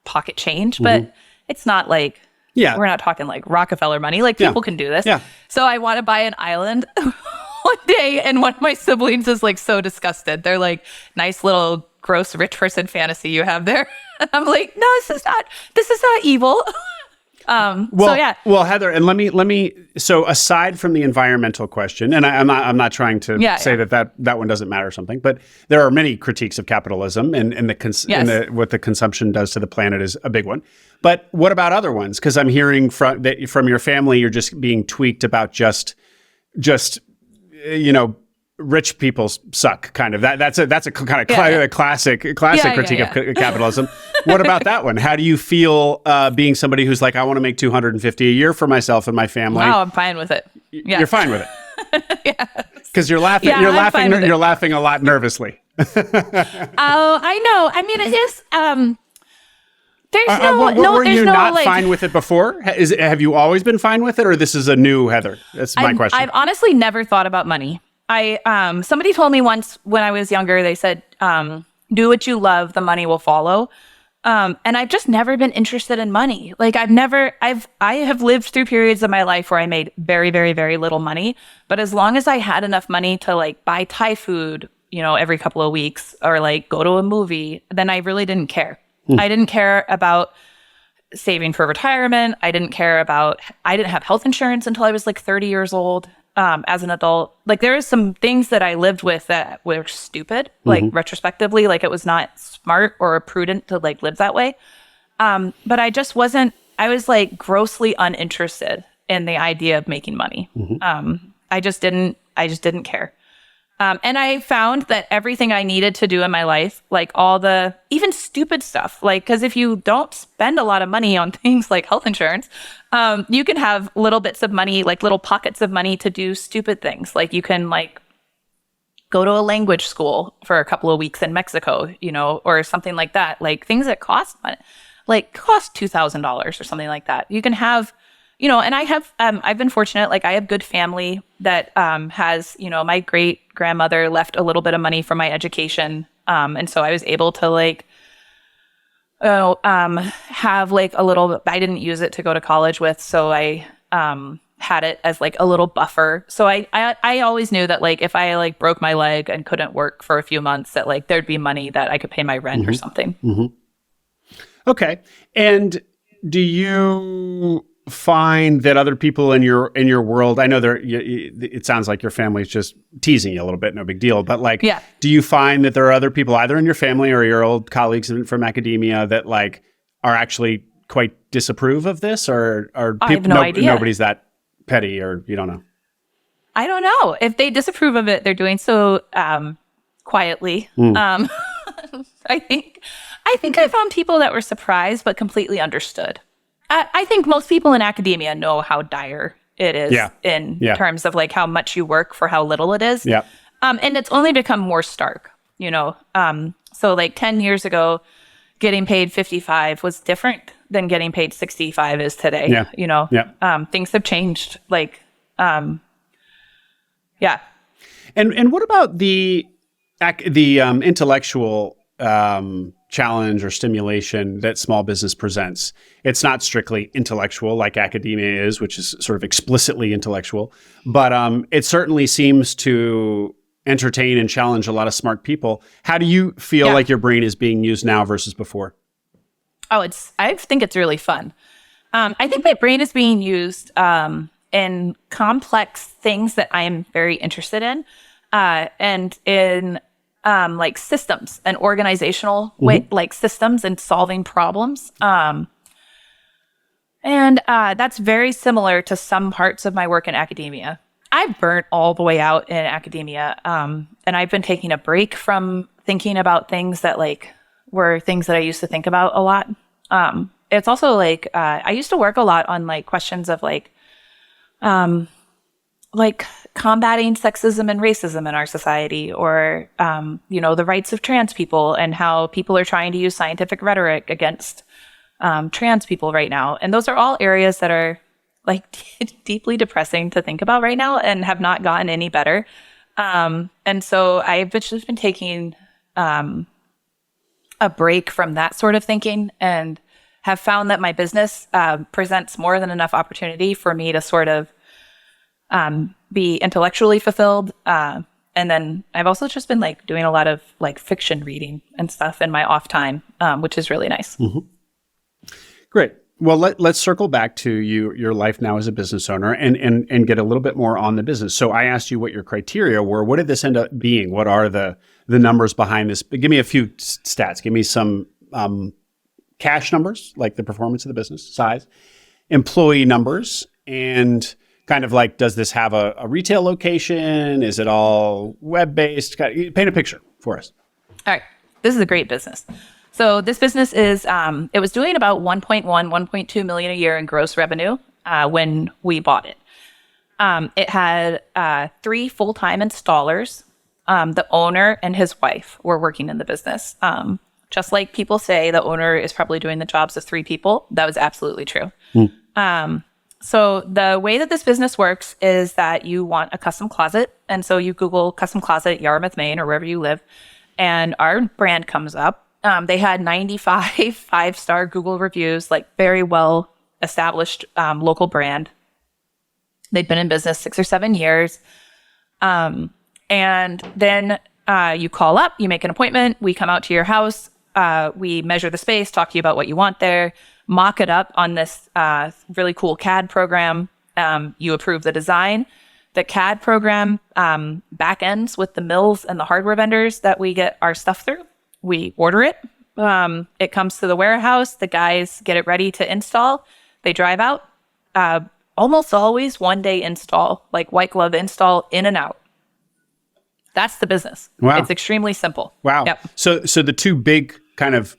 pocket change, but it's not like, we're not talking like Rockefeller money. Like people can do this. Yeah. So I want to buy an island one day, and one of my siblings is like so disgusted. They're like, nice little gross rich person fantasy you have there. And I'm like, no, this is not evil. Well, Heather, and let me. So aside from the environmental question, and I'm not trying to say that one doesn't matter or something, but there are many critiques of capitalism, and what the consumption does to the planet is a big one. But what about other ones? Because I'm hearing from your family, you're just being tweaked about just you know, rich people suck, kind of. That's a kind of classic critique of capitalism. What about that one? How do you feel being somebody who's like, I want to make $250 a year for myself and my family? Wow, I'm fine with it. Yeah. You're fine with it. Yeah. Because you're laughing. Yeah, You're laughing a lot nervously. Oh, I know. I mean, it is. Were you not fine with it before? Have you always been fine with it, or this is a new Heather? That's my question. I've honestly never thought about money. Somebody told me once when I was younger, they said, do what you love, the money will follow. And I've just never been interested in money. Like I have lived through periods of my life where I made very, very, very little money. But as long as I had enough money to like buy Thai food, you know, every couple of weeks, or like go to a movie, then I really didn't care. I didn't care about saving for retirement. I didn't have health insurance until I was like 30 years old. As an adult, like there is some things that I lived with that were stupid, like retrospectively, like it was not smart or prudent to like live that way. But I was like grossly uninterested in the idea of making money. I just didn't care. And I found that everything I needed to do in my life, like all the even stupid stuff, like, because if you don't spend a lot of money on things like health insurance, you can have little bits of money, like little pockets of money to do stupid things. Like you can like go to a language school for a couple of weeks in Mexico, you know, or something like that. Like things that cost money, like cost $2,000 or something like that. You can have, you know, and I've been fortunate, like I have good family that has, you know, my great grandmother left a little bit of money for my education. And so I was able to like, have like a little, I didn't use it to go to college with. So I had it as like a little buffer. So I always knew that like if I like broke my leg and couldn't work for a few months, that like there'd be money that I could pay my rent or something. Okay. And do you find that other people in your world, I know it sounds like your family's just teasing you a little bit, no big deal, but like, do you find that there are other people either in your family or your old colleagues from academia that like are actually quite disapprove of this, or I have no idea. Nobody's that petty, or you don't know? I don't know. If they disapprove of it, they're doing so quietly. I think I found people that were surprised but completely understood. I think most people in academia know how dire it is in terms of like how much you work for how little it is. Yeah. And it's only become more stark, you know. So like 10 years ago, getting paid 55 was different than getting paid 65 is today. Yeah. You know. Yeah. Things have changed. Like, yeah. And what about the intellectual challenge or stimulation that small business presents? It's not strictly intellectual like academia is, which is sort of explicitly intellectual, but it certainly seems to entertain and challenge a lot of smart people. How do you feel like your brain is being used now versus before? Oh, I think it's really fun. I think my brain is being used in complex things that I am very interested in, and in like systems and organizational way, like systems and solving problems. And that's very similar to some parts of my work in academia. I burnt all the way out in academia, and I've been taking a break from thinking about things that like were things that I used to think about a lot. It's also like I used to work a lot on like questions of like combating sexism and racism in our society, or you know, the rights of trans people and how people are trying to use scientific rhetoric against trans people right now. And those are all areas that are like deeply depressing to think about right now and have not gotten any better. And so I've just been taking a break from that sort of thinking, and have found that my business presents more than enough opportunity for me to sort of be intellectually fulfilled. And then I've also just been like doing a lot of like fiction reading and stuff in my off time, which is really nice. Great. Well, let's circle back to your life now as a business owner and get a little bit more on the business. So I asked you what your criteria were. What did this end up being? What are the numbers behind this? Give me a few stats. Give me some cash numbers, like the performance of the business, size, employee numbers, and kind of like, does this have a retail location? Is it all web-based? Paint a picture for us. All right. This is a great business. So this business is, it was doing about 1.2 million a year in gross revenue when we bought it. It had 3 full-time installers. The owner and his wife were working in the business. Just like people say, the owner is probably doing the jobs of 3 people. That was absolutely true. So the way that this business works is that you want a custom closet. And so you Google custom closet, Yarmouth, Maine, or wherever you live, and our brand comes up. They had 95 5-star Google reviews, like very well established local brand. They'd been in business 6 or 7 years. And then you call up, you make an appointment, we come out to your house, we measure the space, talk to you about what you want there, mock it up on this really cool CAD program. You approve the design. The CAD program back ends with the mills and the hardware vendors that we get our stuff through. We order it. It comes to the warehouse. The guys get it ready to install. They drive out. Almost always 1-day install, like white glove install, in and out. That's the business. Wow. It's extremely simple. Wow. Yep. So the two big kind of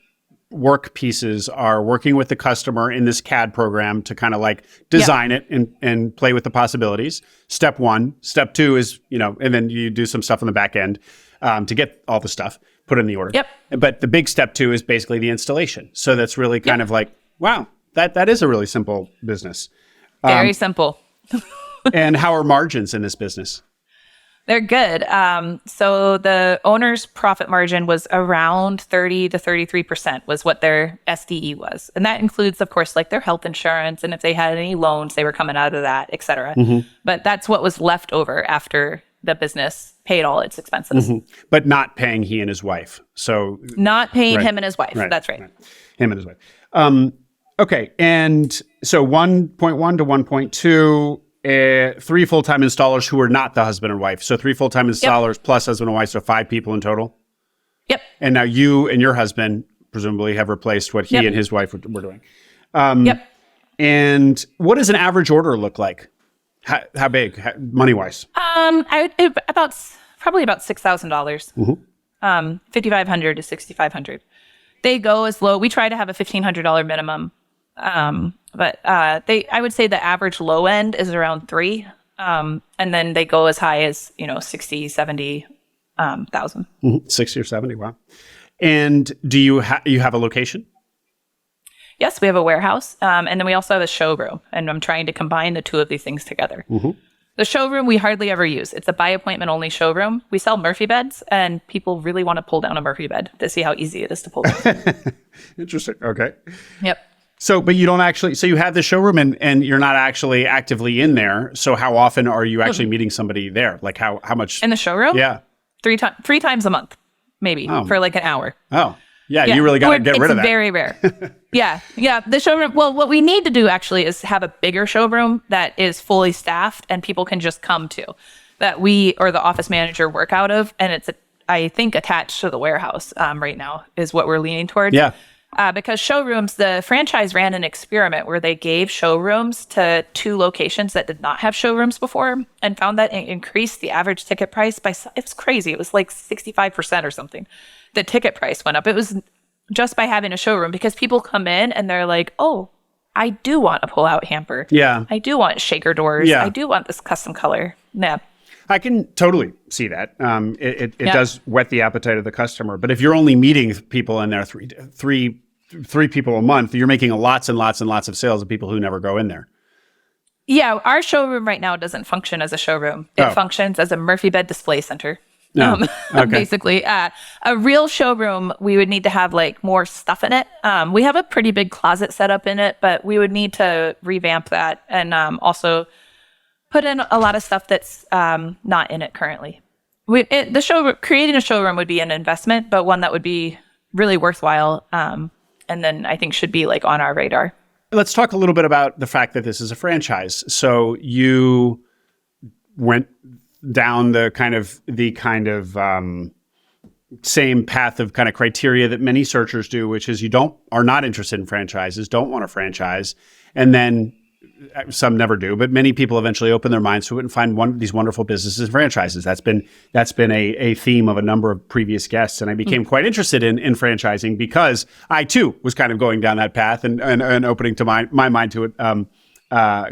work pieces are working with the customer in this CAD program to kind of like design it and play with the possibilities. Step 1. Step 2 is, and then you do some stuff on the back end to get all the stuff put in the order. Yep. But the big step 2 is basically the installation. So that's really kind of like, wow, that is a really simple business. Very simple. And how are margins in this business? They're good. So the owner's profit margin was around 30 to 33% was what their SDE was. And that includes, of course, like their health insurance. And if they had any loans, they were coming out of that, et cetera. But that's what was left over after the business paid all its expenses. But not paying he and his wife. So not paying him and his wife. That's right. Him and his wife. Okay. And so 1.1 to 1.2, 3 full-time installers who are not the husband and wife. So 3 full-time installers plus husband and wife, so 5 people in total. Yep. And now you and your husband presumably have replaced what he and his wife were doing. Yep. And what does an average order look like? How big, money-wise? Probably about $6,000. $5,500 to $6,500. They go as low. We try to have a $1,500 minimum. But I would say the average low end is around 3. And then they go as high as, 60, 70, thousand. 60 or 70. Wow. And do you have a location? Yes, we have a warehouse. And then we also have a showroom, and I'm trying to combine the two of these things together. The showroom we hardly ever use. It's a by appointment only showroom. We sell Murphy beds, and people really want to pull down a Murphy bed to see how easy it is to pull down. Interesting. Okay. Yep. So, but you don't actually, so you have the showroom and you're not actually actively in there. So how often are you actually meeting somebody there? Like how much? In the showroom? Yeah. 3 times a month, maybe, for like an hour. Oh, yeah. You really got to get rid of that. It's very rare. Yeah. The showroom. Well, what we need to do actually is have a bigger showroom that is fully staffed and people can just come to, that we or the office manager work out of. And it's, I think, attached to the warehouse right now is what we're leaning towards. Yeah. Because showrooms, the franchise ran an experiment where they gave showrooms to 2 locations that did not have showrooms before and found that it increased the average ticket price by, it was crazy. It was like 65% or something. The ticket price went up. It was just by having a showroom because people come in and they're like, oh, I do want a pull-out hamper. Yeah. I do want shaker doors. Yeah. I do want this custom color. Yeah. I can totally see that. It does whet the appetite of the customer. But if you're only meeting people in there, three people a month, you're making lots and lots and lots of sales of people who never go in there. Yeah, our showroom right now doesn't function as a showroom. It functions as a Murphy bed display center. No. Okay. Basically, a real showroom, we would need to have like more stuff in it. We have a pretty big closet set up in it, but we would need to revamp that and also put in a lot of stuff that's not in it currently. Creating a showroom would be an investment, but one that would be really worthwhile. And then I think should be like on our radar. Let's talk a little bit about the fact that this is a franchise. So you went down the kind of same path of kind of criteria that many searchers do, which is you are not interested in franchises, don't want a franchise, and then some never do, but many people eventually open their minds to it and find these wonderful businesses and franchises. That's been a theme of a number of previous guests, and I became quite interested in franchising because I too was kind of going down that path and opening to my mind to it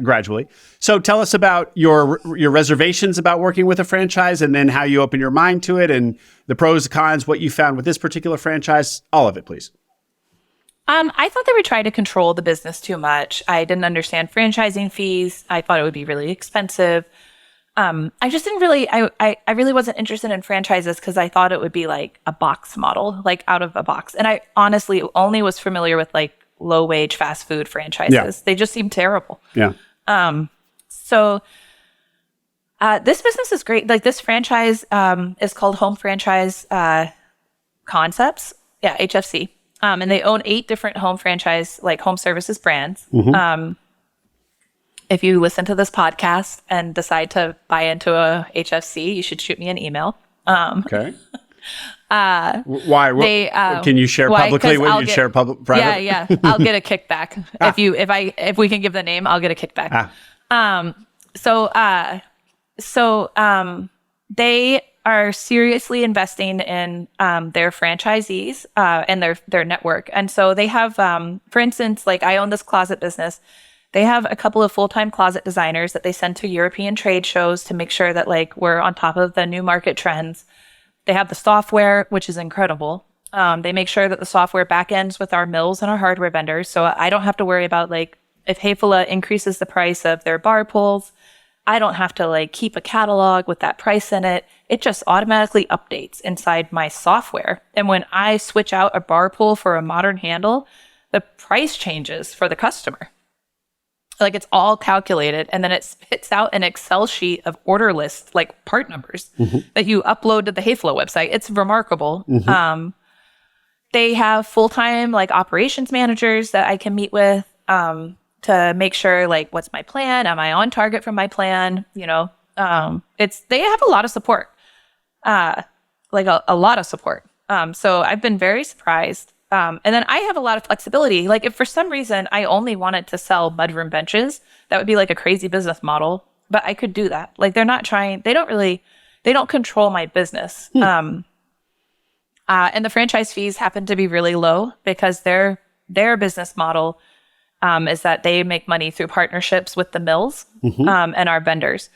gradually. So tell us about your reservations about working with a franchise, and then how you open your mind to it, and the pros, cons, what you found with this particular franchise. All of it, please. I thought they would try to control the business too much. I didn't understand franchising fees. I thought it would be really expensive. I just didn't really, I really wasn't interested in franchises because I thought it would be like a box model, like out of a box. And I honestly only was familiar with like low wage fast food franchises. Yeah. They just seemed terrible. Yeah. So this business is great. Like this franchise is called Home Franchise Concepts. Yeah, HFC. And they own 8 different home franchise, like home services brands. Mm-hmm. If you listen to this podcast and decide to buy into a HFC, you should shoot me an email. Okay. Why? Can you share publicly what you share private? Yeah. I'll get a kickback. If we can give the name, I'll get a kickback. They are seriously investing in their franchisees and their network. And so they have, for instance, like I own this closet business. They have a couple of full-time closet designers that they send to European trade shows to make sure that like we're on top of the new market trends. They have the software, which is incredible. They make sure that the software backends with our mills and our hardware vendors. So I don't have to worry about like if Hayfula increases the price of their bar pulls, I don't have to like keep a catalog with that price in it. It just automatically updates inside my software. And when I switch out a bar pull for a modern handle, the price changes for the customer. Like it's all calculated, and then it spits out an Excel sheet of order lists, like part numbers that you upload to the Hayflow website. It's remarkable. They have full-time like operations managers that I can meet with to make sure like what's my plan? Am I on target for my plan? You know, they have a lot of support, like a lot of support. So I've been very surprised. And then I have a lot of flexibility. Like if for some reason I only wanted to sell mudroom benches, that would be like a crazy business model, but I could do that. Like they don't control my business. And the franchise fees happen to be really low because their business model is that they make money through partnerships with the mills and our vendors.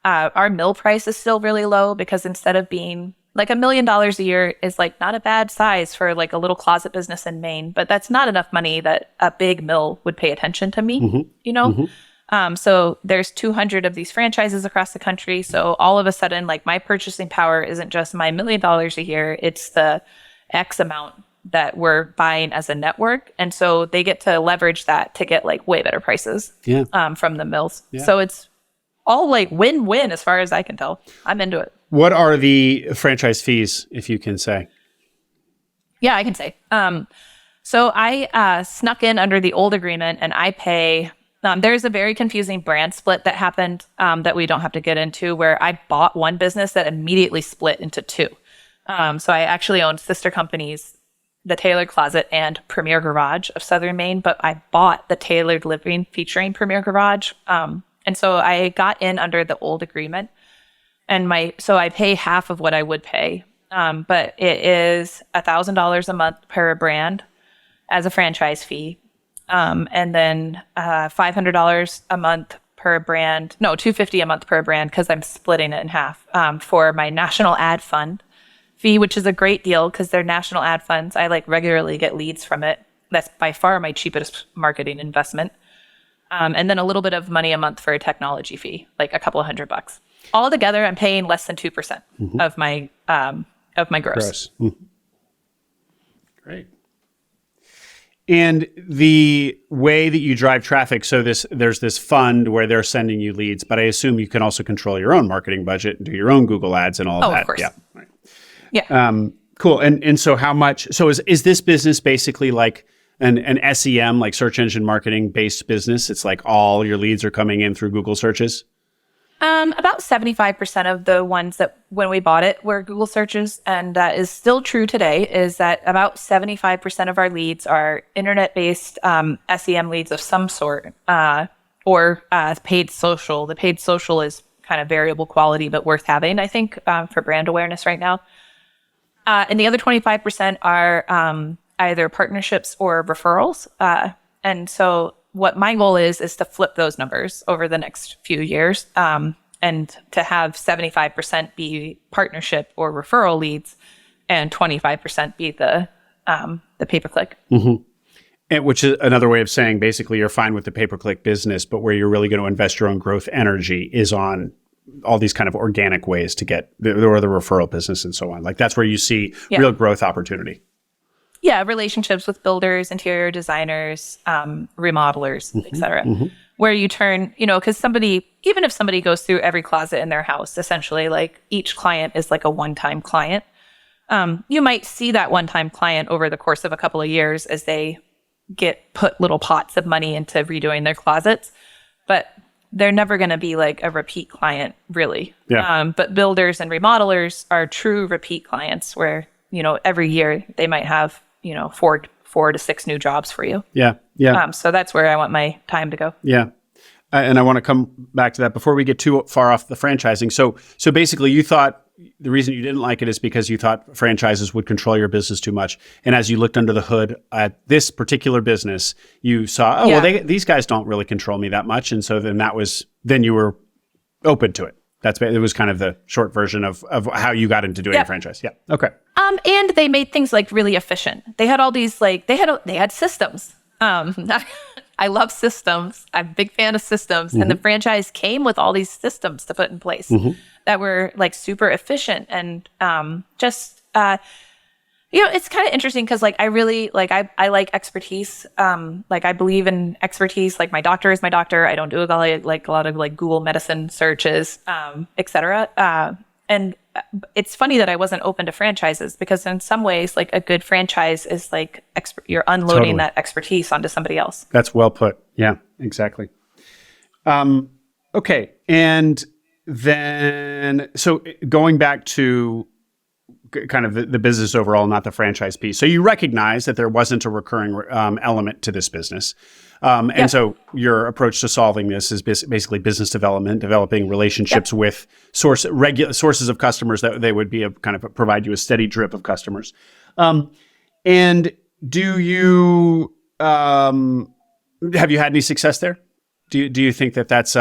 Our mill price is still really low because instead of being like $1 million a year is like not a bad size for like a little closet business in Maine, but that's not enough money that a big mill would pay attention to me, you know? So there's 200 of these franchises across the country. So all of a sudden, like my purchasing power isn't just my $1 million a year, it's the X amount that we're buying as a network. And so they get to leverage that to get like way better prices from the mills. Yeah. So it's all like win-win as far as I can tell. I'm into it. What are the franchise fees, if you can say? Yeah, I can say. So I snuck in under the old agreement and I pay, there's a very confusing brand split that happened that we don't have to get into where I bought one business that immediately split into two. So I actually owned sister companies, the Tailored Closet and Premier Garage of Southern Maine, but I bought the Tailored Living featuring Premier Garage. And so I got in under the old agreement. And so I pay half of what I would pay, but it is $1,000 a month per brand as a franchise fee, and then $500 a month per brand. No, $250 a month per brand because I'm splitting it in half for my national ad fund fee, which is a great deal because they're national ad funds. I like regularly get leads from it. That's by far my cheapest marketing investment, and then a little bit of money a month for a technology fee, like a couple of $100. All together, I'm paying less than 2% of my gross. Great. And the way that you drive traffic, so there's this fund where they're sending you leads, but I assume you can also control your own marketing budget and do your own Google ads and all of that. Of course. Yeah. Right. Yeah. Cool. And so how much? So is this business basically like an SEM, like search engine marketing based business? It's like all your leads are coming in through Google searches. About 75% of the ones that when we bought it were Google searches, and that is still true today, is that about 75% of our leads are internet-based SEM leads of some sort, or paid social. The paid social is kind of variable quality, but worth having, I think, for brand awareness right now. And the other 25% are either partnerships or referrals. And so what my goal is to flip those numbers over the next few years, and to have 75% be partnership or referral leads and 25% be the pay-per-click. And which is another way of saying basically you're fine with the pay-per-click business, but where you're really going to invest your own growth energy is on all these kind of organic ways to get the referral business and so on. Like that's where you see real growth opportunity. Yeah, relationships with builders, interior designers, remodelers, et cetera. Where you turn, because even if somebody goes through every closet in their house, essentially, like each client is like a one-time client. You might see that one-time client over the course of a couple of years as they put little pots of money into redoing their closets, but they're never going to be like a repeat client, really. Yeah. But builders and remodelers are true repeat clients where, every year they might have, 4 to 6 new jobs for you. Yeah. Yeah. So that's where I want my time to go. Yeah. And I want to come back to that before we get too far off the franchising. So basically you thought the reason you didn't like it is because you thought franchises would control your business too much. And as you looked under the hood at this particular business, you saw, these guys don't really control me that much. And so then you were open to it. It was kind of the short version of how you got into doing a franchise. Yeah. Okay. And they made things like really efficient. They had all these they had systems. I I love systems. I'm a big fan of systems. And the franchise came with all these systems to put in place that were like super efficient and it's kind of interesting because like I really like I like expertise. Like I believe in expertise. Like my doctor is my doctor. I don't do a lot of like Google medicine searches, etc. And it's funny that I wasn't open to franchises because in some ways, like a good franchise is like you're unloading that expertise onto somebody else. That's well put. Yeah, exactly. Okay. And then, so going back to kind of the business overall, not the franchise piece. So you recognize that there wasn't a recurring element to this business. And so your approach to solving this is basically business development, developing relationships with sources of customers that they would be provide you a steady drip of customers. And do you have you had any success there? Do you think that that's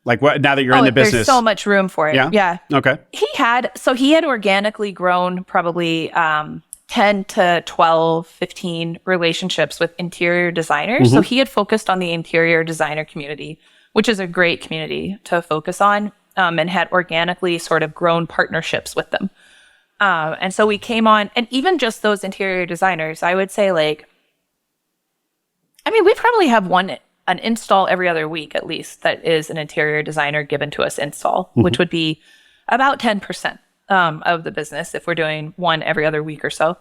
like what now that you're in the business? There's so much room for it. Yeah. Okay. He had organically grown probably 10 to 12, 15 relationships with interior designers. So he had focused on the interior designer community, which is a great community to focus on, and had organically sort of grown partnerships with them. And so we came on, and even just those interior designers, I would say we probably have an install every other week at least that is an interior designer given to us install, which would be about 10%. Of the business if we're doing one every other week or so.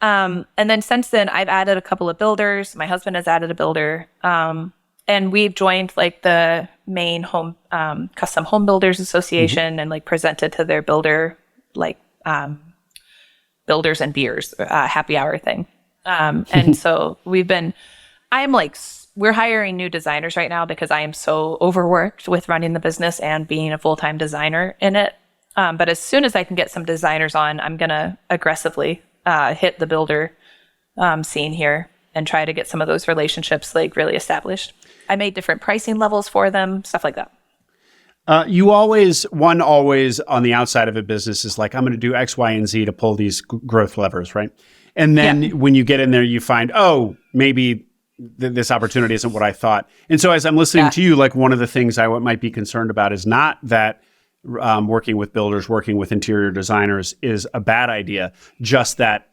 And then since then, I've added a couple of builders. My husband has added a builder. And we've joined like the main custom home builders association and like presented to their builder, like builders and beers, happy hour thing. And so we're hiring new designers right now because I am so overworked with running the business and being a full-time designer in it. But as soon as I can get some designers on, I'm going to aggressively hit the builder scene here and try to get some of those relationships like really established. I made different pricing levels for them, stuff like that. One always on the outside of a business is like, I'm going to do X, Y, and Z to pull these growth levers, right? And then when you get in there, you find, maybe this opportunity isn't what I thought. And so as I'm listening to you, like one of the things I might be concerned about is not that working with builders, working with interior designers is a bad idea. Just that,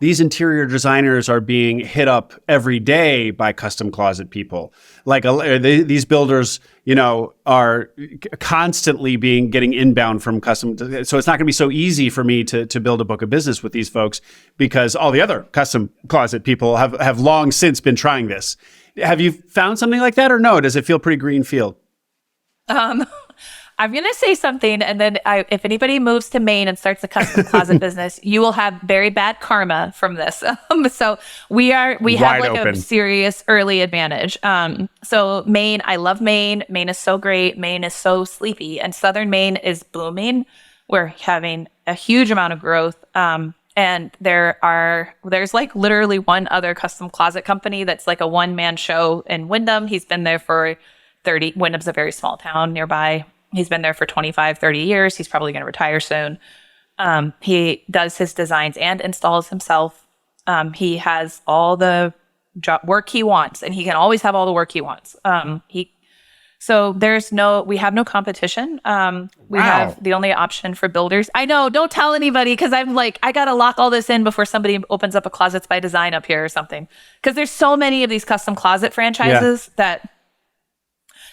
these interior designers are being hit up every day by custom closet people. Like these builders, are constantly getting inbound from custom. So it's not going to be so easy for me to build a book of business with these folks because all the other custom closet people have long since been trying this. Have you found something like that or no? Does it feel pretty green field? I'm going to say something, and then if anybody moves to Maine and starts a custom closet business, you will have very bad karma from this. So we have like a serious early advantage. So Maine, I love Maine. Maine is so great. Maine is so sleepy, and Southern Maine is booming. We're having a huge amount of growth. And there's like literally one other custom closet company that's like a one-man show in Windham. He's been there for 30. Windham's a very small town nearby. He's been there for 25, 30 years. He's probably going to retire soon. He does his designs and installs himself. He has all the work he wants, and he can always have all the work he wants. So we have no competition. We have the only option for builders. I know, don't tell anybody because I'm like, I got to lock all this in before somebody opens up a Closets by Design up here or something. Because there's so many of these custom closet franchises that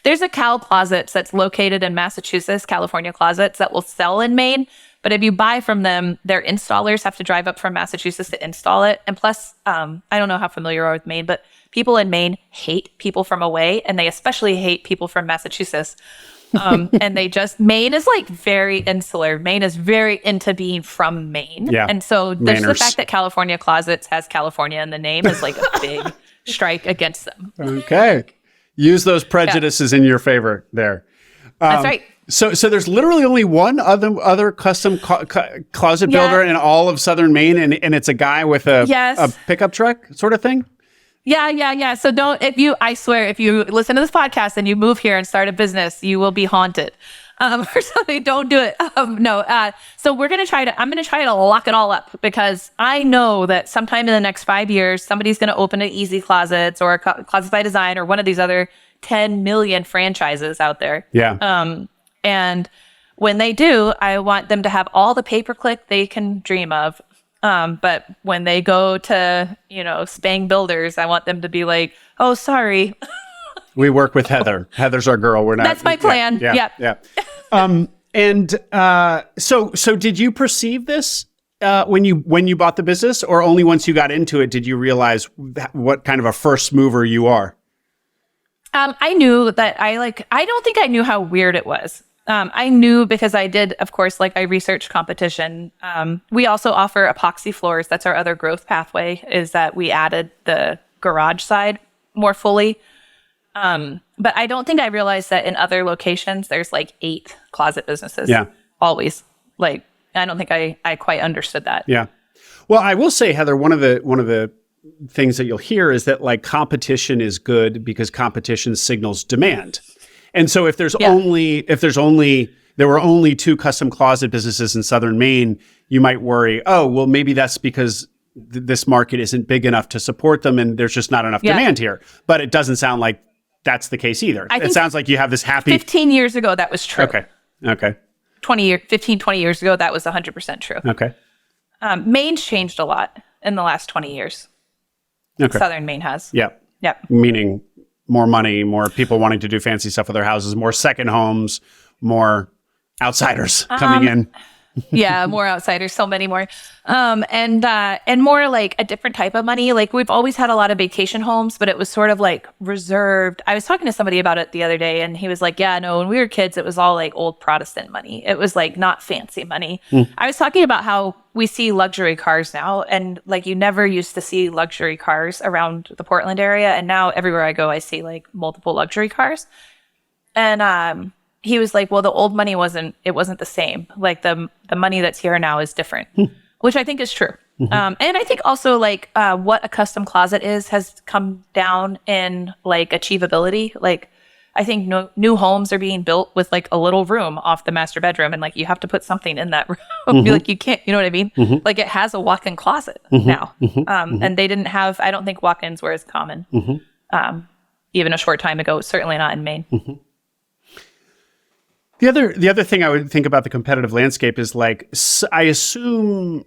there's a Cal Closets that's located in Massachusetts, California Closets that will sell in Maine. But if you buy from them, their installers have to drive up from Massachusetts to install it. And plus, I don't know how familiar you are with Maine, but people in Maine hate people from away, and they especially hate people from Massachusetts. And Maine is like very insular. Maine is very into being from Maine. Yeah. And so there's the fact that California Closets has California in the name is like a big strike against them. Okay. Use those prejudices in your favor there. That's right. So there's literally only one other custom closet builder in all of Southern Maine, and it's a guy with a pickup truck sort of thing? Yeah. So I swear, if you listen to this podcast and you move here and start a business, you will be haunted. or something. Don't do it. No. So I'm going to try to lock it all up because I know that sometime in the next 5 years, somebody's going to open an Easy Closets or a Closets by Design or one of these other 10 million franchises out there. Yeah. And when they do, I want them to have all the pay-per-click they can dream of. But when they go to, Spang Builders, I want them to be like, oh, sorry. We work with Heather. Heather's our girl. We're not. That's my plan. Yeah. So did you perceive this when you bought the business, or only once you got into it did you realize what kind of a first mover you are? I knew that I don't think I knew how weird it was. I knew because I did, of course, I researched competition. We also offer epoxy floors. That's our other growth pathway, is that we added the garage side more fully. But I don't think I realized that in other locations, there's 8 closet businesses. Yeah. Always. I don't think I quite understood that. Yeah. Well, I will say, Heather, one of the things that you'll hear is that competition is good because competition signals demand. And so if there were only 2 custom closet businesses in Southern Maine, you might worry, oh, well, maybe that's because this market isn't big enough to support them and there's just not enough demand here. But it doesn't sound like that's the case either. It sounds like you have this happy... 15 years ago, that was true. Okay. 20 years ago, that was 100% true. Okay. Maine's changed a lot in the last 20 years. Okay. Southern Maine has. Yeah. Yep. Meaning more money, more people wanting to do fancy stuff with their houses, more second homes, more outsiders coming in. Yeah, more outsiders, so many more. And more a different type of money. We've always had a lot of vacation homes, but it was sort of reserved. I was talking to somebody about it the other day and he was like, yeah, no, when we were kids, it was all old Protestant money. It was not fancy money. I was talking about how we see luxury cars now and you never used to see luxury cars around the Portland area. And now everywhere I go, I see multiple luxury cars. And, he was like, well, the old money wasn't the same. The money that's here now is different, which I think is true. And I think also what a custom closet has come down in achievability. I think new homes are being built with a little room off the master bedroom. And you have to put something in that room. You can't, you know what I mean? It has a walk-in closet now. And they didn't have, I don't think walk-ins were as common. Even a short time ago, certainly not in Maine. The other thing I would think about the competitive landscape is I assume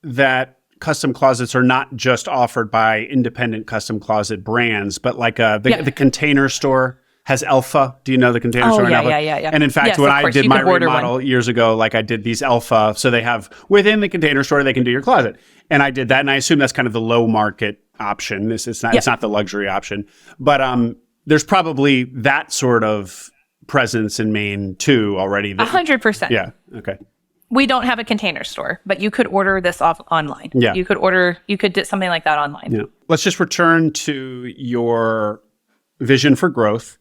that custom closets are not just offered by independent custom closet brands, but the Container Store has Alpha. Do you know the Container Store? Yeah. And in fact, when I did my remodel years ago, I did these Alpha, so they have within the Container Store they can do your closet, and I did that, and I assume that's kind of the low market option. It's not the luxury option, but there's probably that sort of presence in Maine too already. 100%. Yeah. Okay. We don't have a Container Store, but you could order this off online. Yeah. You could do something like that online. Yeah. Let's just return to your vision for growth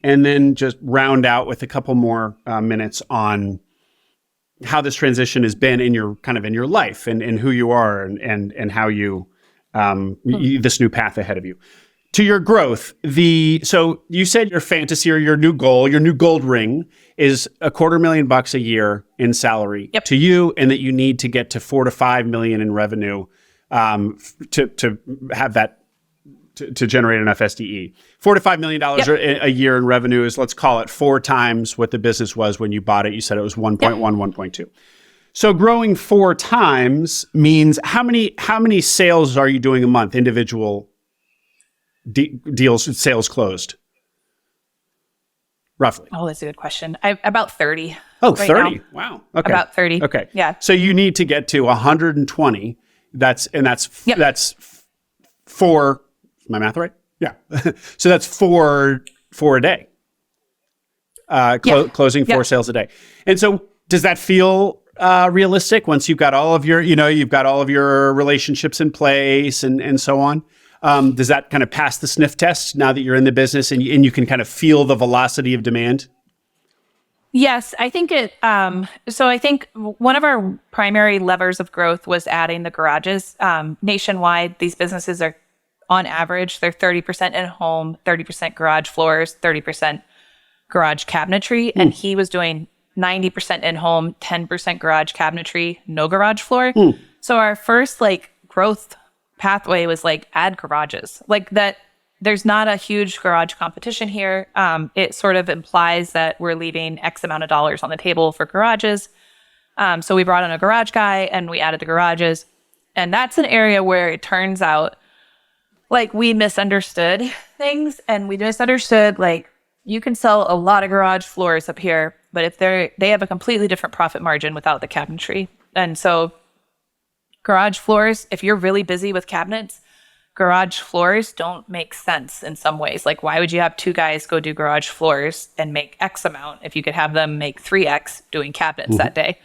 and then just round out with a couple more minutes on how this transition has been in your life and who you are and how you, this new path ahead of you. To your growth, so you said your fantasy or your new goal, your new gold ring is $250,000 a year in salary to you, and that you need to get to $4 to $5 million in revenue to have that to generate enough SDE. $4 to $5 million a year in revenue is, let's call it 4 times what the business was when you bought it. You said it was 1.1, 1.2. So growing 4 times means how many sales are you doing a month? Individual deals, sales closed, roughly? Oh, that's a good question. About 30. Oh, right 30. Now. Wow. Okay. About 30. Okay. Yeah. So you need to get to 120. That's 4. Is my math right? Yeah. So that's 4 a day. Closing 4 sales a day. And so does that feel realistic once you've got all of your relationships in place and so on? Does that kind of pass the sniff test now that you're in the business and you can kind of feel the velocity of demand? Yes, I think it. So I think one of our primary levers of growth was adding the garages. Nationwide, these businesses are, on average, they're 30% in home, 30% garage floors, 30% garage cabinetry. And he was doing 90% in-home, 10% garage cabinetry, no garage floor. So our first like growth pathway was like add garages. Like that there's not a huge garage competition here. It sort of implies that we're leaving X amount of dollars on the table for garages. So we brought in a garage guy and we added the garages. And that's an area where it turns out like we misunderstood things, and we misunderstood like you can sell a lot of garage floors up here, but if they have a completely different profit margin without the cabinetry. And so garage floors, if you're really busy with cabinets, garage floors don't make sense in some ways. Like, why would you have two guys go do garage floors and make X amount if you could have them make 3X doing cabinets that day?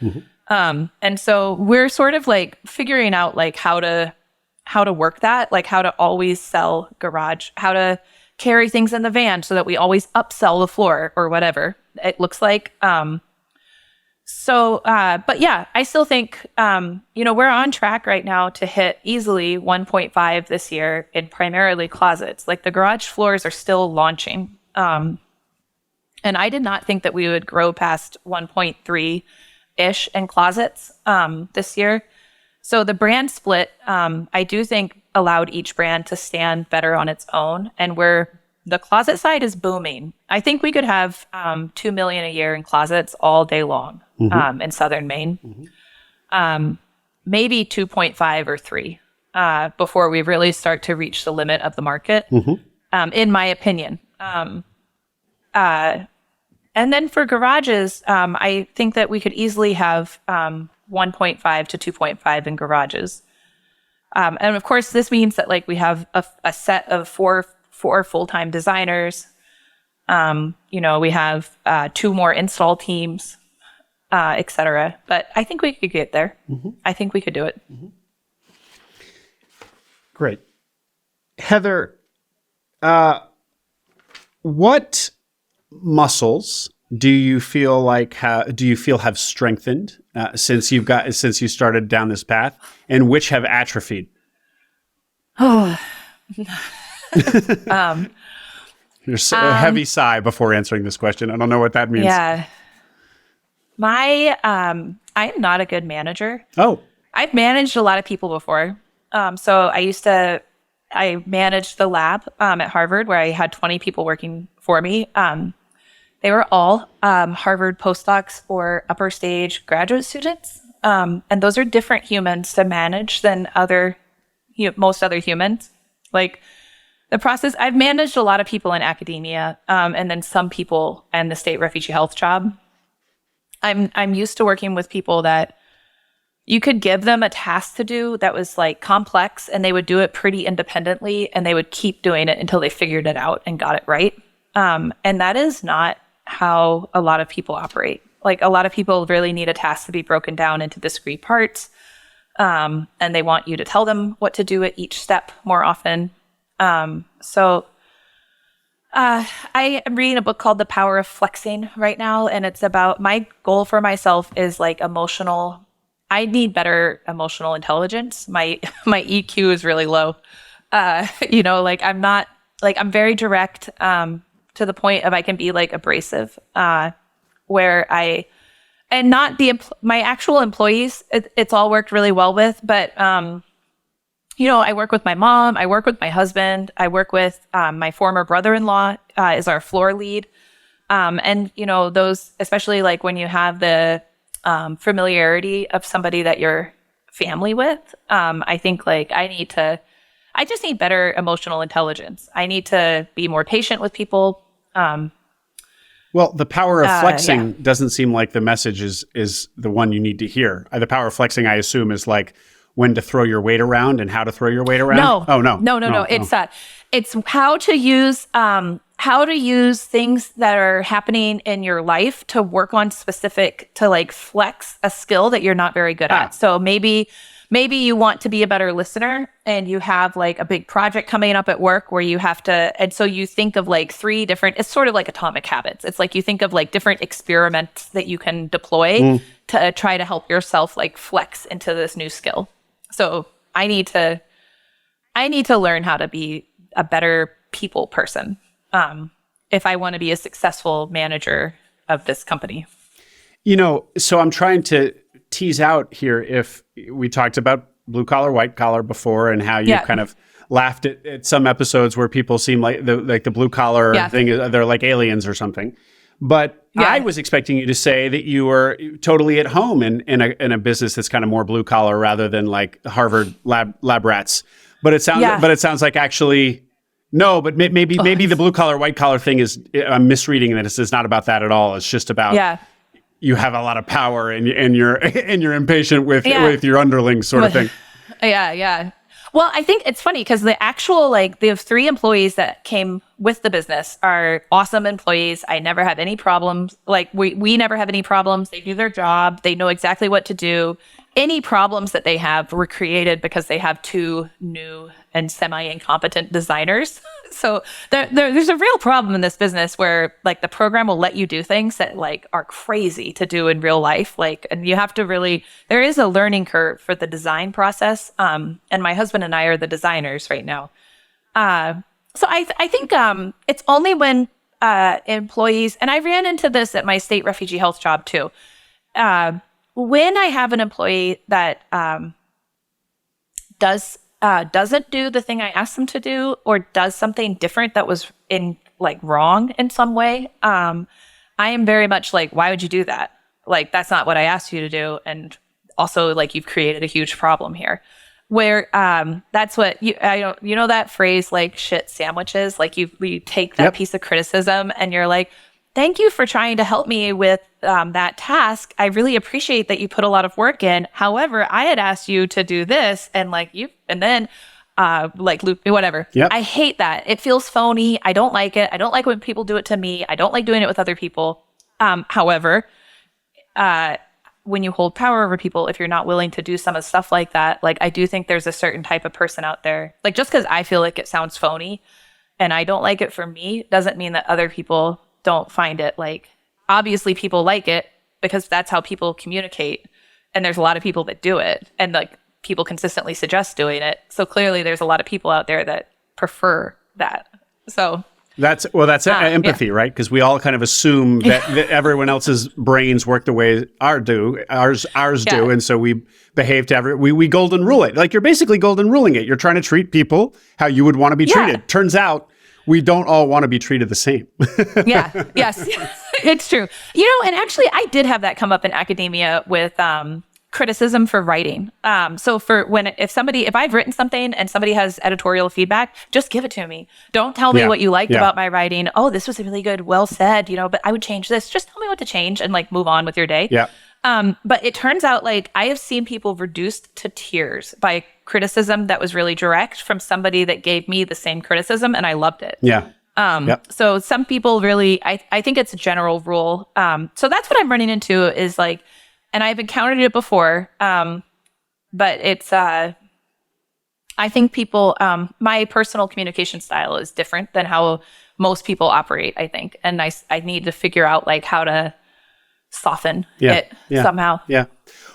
And so we're sort of like figuring out like how to work that, like how to always sell garage, how to carry things in the van so that we always upsell the floor or whatever it looks like. But yeah, I still think, we're on track right now to hit easily 1.5 this year in primarily closets. Like the garage floors are still launching. And I did not think that we would grow past 1.3-ish in closets this year. So the brand split, I do think allowed each brand to stand better on its own. And the closet side is booming. I think we could have $2 million a year in closets all day long in Southern Maine. Maybe 2.5 or 3 before we really start to reach the limit of the market, in my opinion. And then for garages, I think that we could easily have 1.5 to 2.5 in garages. And of course, this means that like we have a set of four full-time designers. We have 2 more install teams, et cetera. But I think we could get there. I think we could do it. Great. Heather, what muscles do you feel like have strengthened since you started down this path, and which have atrophied? There's a heavy sigh before answering this question. I don't know what that means. Yeah. I am not a good manager. Oh. I've managed a lot of people before. So I managed the lab at Harvard where I had 20 people working for me. They were all Harvard postdocs or upper stage graduate students. And those are different humans to manage than most other humans. Like the process, I've managed a lot of people in academia, and then some people in the state refugee health job. I'm used to working with people that you could give them a task to do that was like complex, and they would do it pretty independently, and they would keep doing it until they figured it out and got it right. And that is not how a lot of people operate. Like a lot of people really need a task to be broken down into discrete parts. And they want you to tell them what to do at each step more often. So I am reading a book called The Power of Flexing right now. And it's about my goal for myself is like I need better emotional intelligence. My EQ is really low. I'm very direct, to the point of I can be like abrasive, my actual employees, it's all worked really well with, but, I work with my mom, I work with my husband, I work with, my former brother-in-law, is our floor lead. And those, especially like when you have the, familiarity of somebody that you're family with, I think like I just need better emotional intelligence. I need to be more patient with people. Well, the power of flexing doesn't seem like the message is the one you need to hear. The power of flexing, I assume, is like when to throw your weight around and how to throw your weight around. No. Oh, no. No. It's how to use things that are happening in your life to work on to like flex a skill that you're not very good at. So maybe you want to be a better listener and you have like a big project coming up at work where you have to, and so you think of like 3 different, it's sort of like Atomic Habits. It's like you think of like different experiments that you can deploy to try to help yourself like flex into this new skill. So I need to learn how to be a better people person if I want to be a successful manager of this company. So I'm trying to tease out here if we talked about blue collar, white collar before, and how you kind of laughed at some episodes where people seem like the blue collar thing, they're like aliens or something. But I was expecting you to say that you were totally at home in a business that's kind of more blue collar rather than like Harvard lab rats. But it sounds like actually no. But maybe the blue collar white collar thing is, I'm misreading that. It's not about that at all. It's just about you have a lot of power and you're impatient with your underlings sort of thing. Yeah. Well, I think it's funny because the 3 employees that came with the business are awesome employees. I never have any problems. Like we never have any problems. They do their job. They know exactly what to do. Any problems that they have were created because they have 2 new and semi-incompetent designers. So there's a real problem in this business where like the program will let you do things that like are crazy to do in real life. Like, and you have to there is a learning curve for the design process. And my husband and I are the designers right now. So I think it's only when employees, and I ran into this at my state refugee health job too. When I have an employee that doesn't do the thing I asked them to do, or does something different that was wrong in some way, I am very much like, why would you do that? Like, that's not what I asked you to do. And also, like, you've created a huge problem here. Where that's what you know that phrase, like shit sandwiches, like you take that piece of criticism and you're like, thank you for trying to help me with that task. I really appreciate that you put a lot of work in. However, I had asked you to do this and whatever. Yep. I hate that. It feels phony. I don't like it. I don't like when people do it to me. I don't like doing it with other people. However, when you hold power over people, if you're not willing to do some of stuff like that, like I do think there's a certain type of person out there, like just because I feel like it sounds phony and I don't like it for me, doesn't mean that other people don't find it. Like, obviously people like it because that's how people communicate. And there's a lot of people that do it, and like people consistently suggest doing it. So clearly there's a lot of people out there that prefer that. So that's empathy, right? Because we all kind of assume that everyone else's brains work the way ours do, and so we behave to we golden rule it. Like, you're basically golden ruling it. You're trying to treat people how you would want to be treated. Turns out we don't all want to be treated the same. Yes, it's true. And actually, I did have that come up in academia with criticism for writing. So if I've written something and somebody has editorial feedback, just give it to me. Don't tell me what you liked about my writing. Oh, this was really good. Well said, but I would change this. Just tell me what to change and like move on with your day. Yeah. But it turns out like I have seen people reduced to tears by criticism that was really direct from somebody that gave me the same criticism, and I loved it. Yeah. So some people really, I think it's a general rule. So that's what I'm running into is like, and I've encountered it before, but it's, I think people, my personal communication style is different than how most people operate, I think. And I need to figure out like how to soften it somehow. Yeah.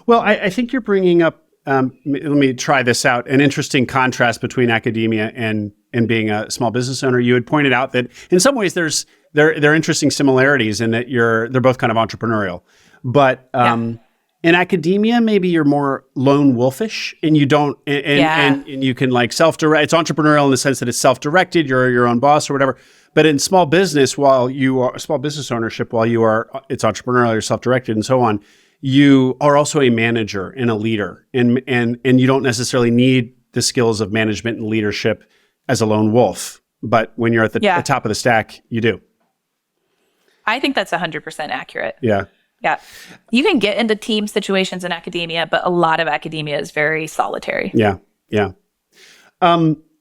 Well, I think you're bringing up, let me try this out, an interesting contrast between academia and being a small business owner. You had pointed out that in some ways there are interesting similarities in that they're both kind of entrepreneurial. But in academia, maybe you're more lone wolfish, and you don't, and you can like self-direct. It's entrepreneurial in the sense that it's self-directed. You're your own boss or whatever. But in small business, small business ownership, it's entrepreneurial, you're self-directed, and so on. You are also a manager and a leader, and you don't necessarily need the skills of management and leadership as a lone wolf. But when you're at the top of the stack, you do. I think that's 100% accurate. Yeah. Yeah. You can get into team situations in academia, but a lot of academia is very solitary. Yeah. Yeah.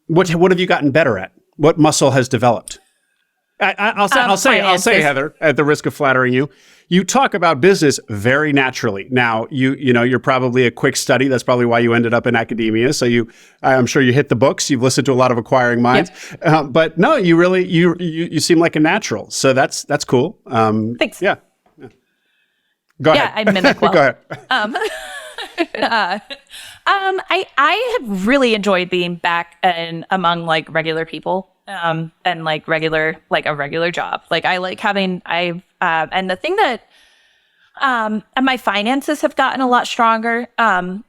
What have you gotten better at? What muscle has developed? I'll say, Heather, at the risk of flattering you, you talk about business very naturally. Now, you're probably a quick study. That's probably why you ended up in academia. So I'm sure you hit the books. You've listened to a lot of Acquiring Minds. Yep. But no, you really, you seem like a natural. So that's cool. Thanks. Yeah. Go ahead. Yeah, I mimic well. Go ahead. I have really enjoyed being back among like regular people, and like a regular job. Like I like having, and the thing that And my finances have gotten a lot stronger. I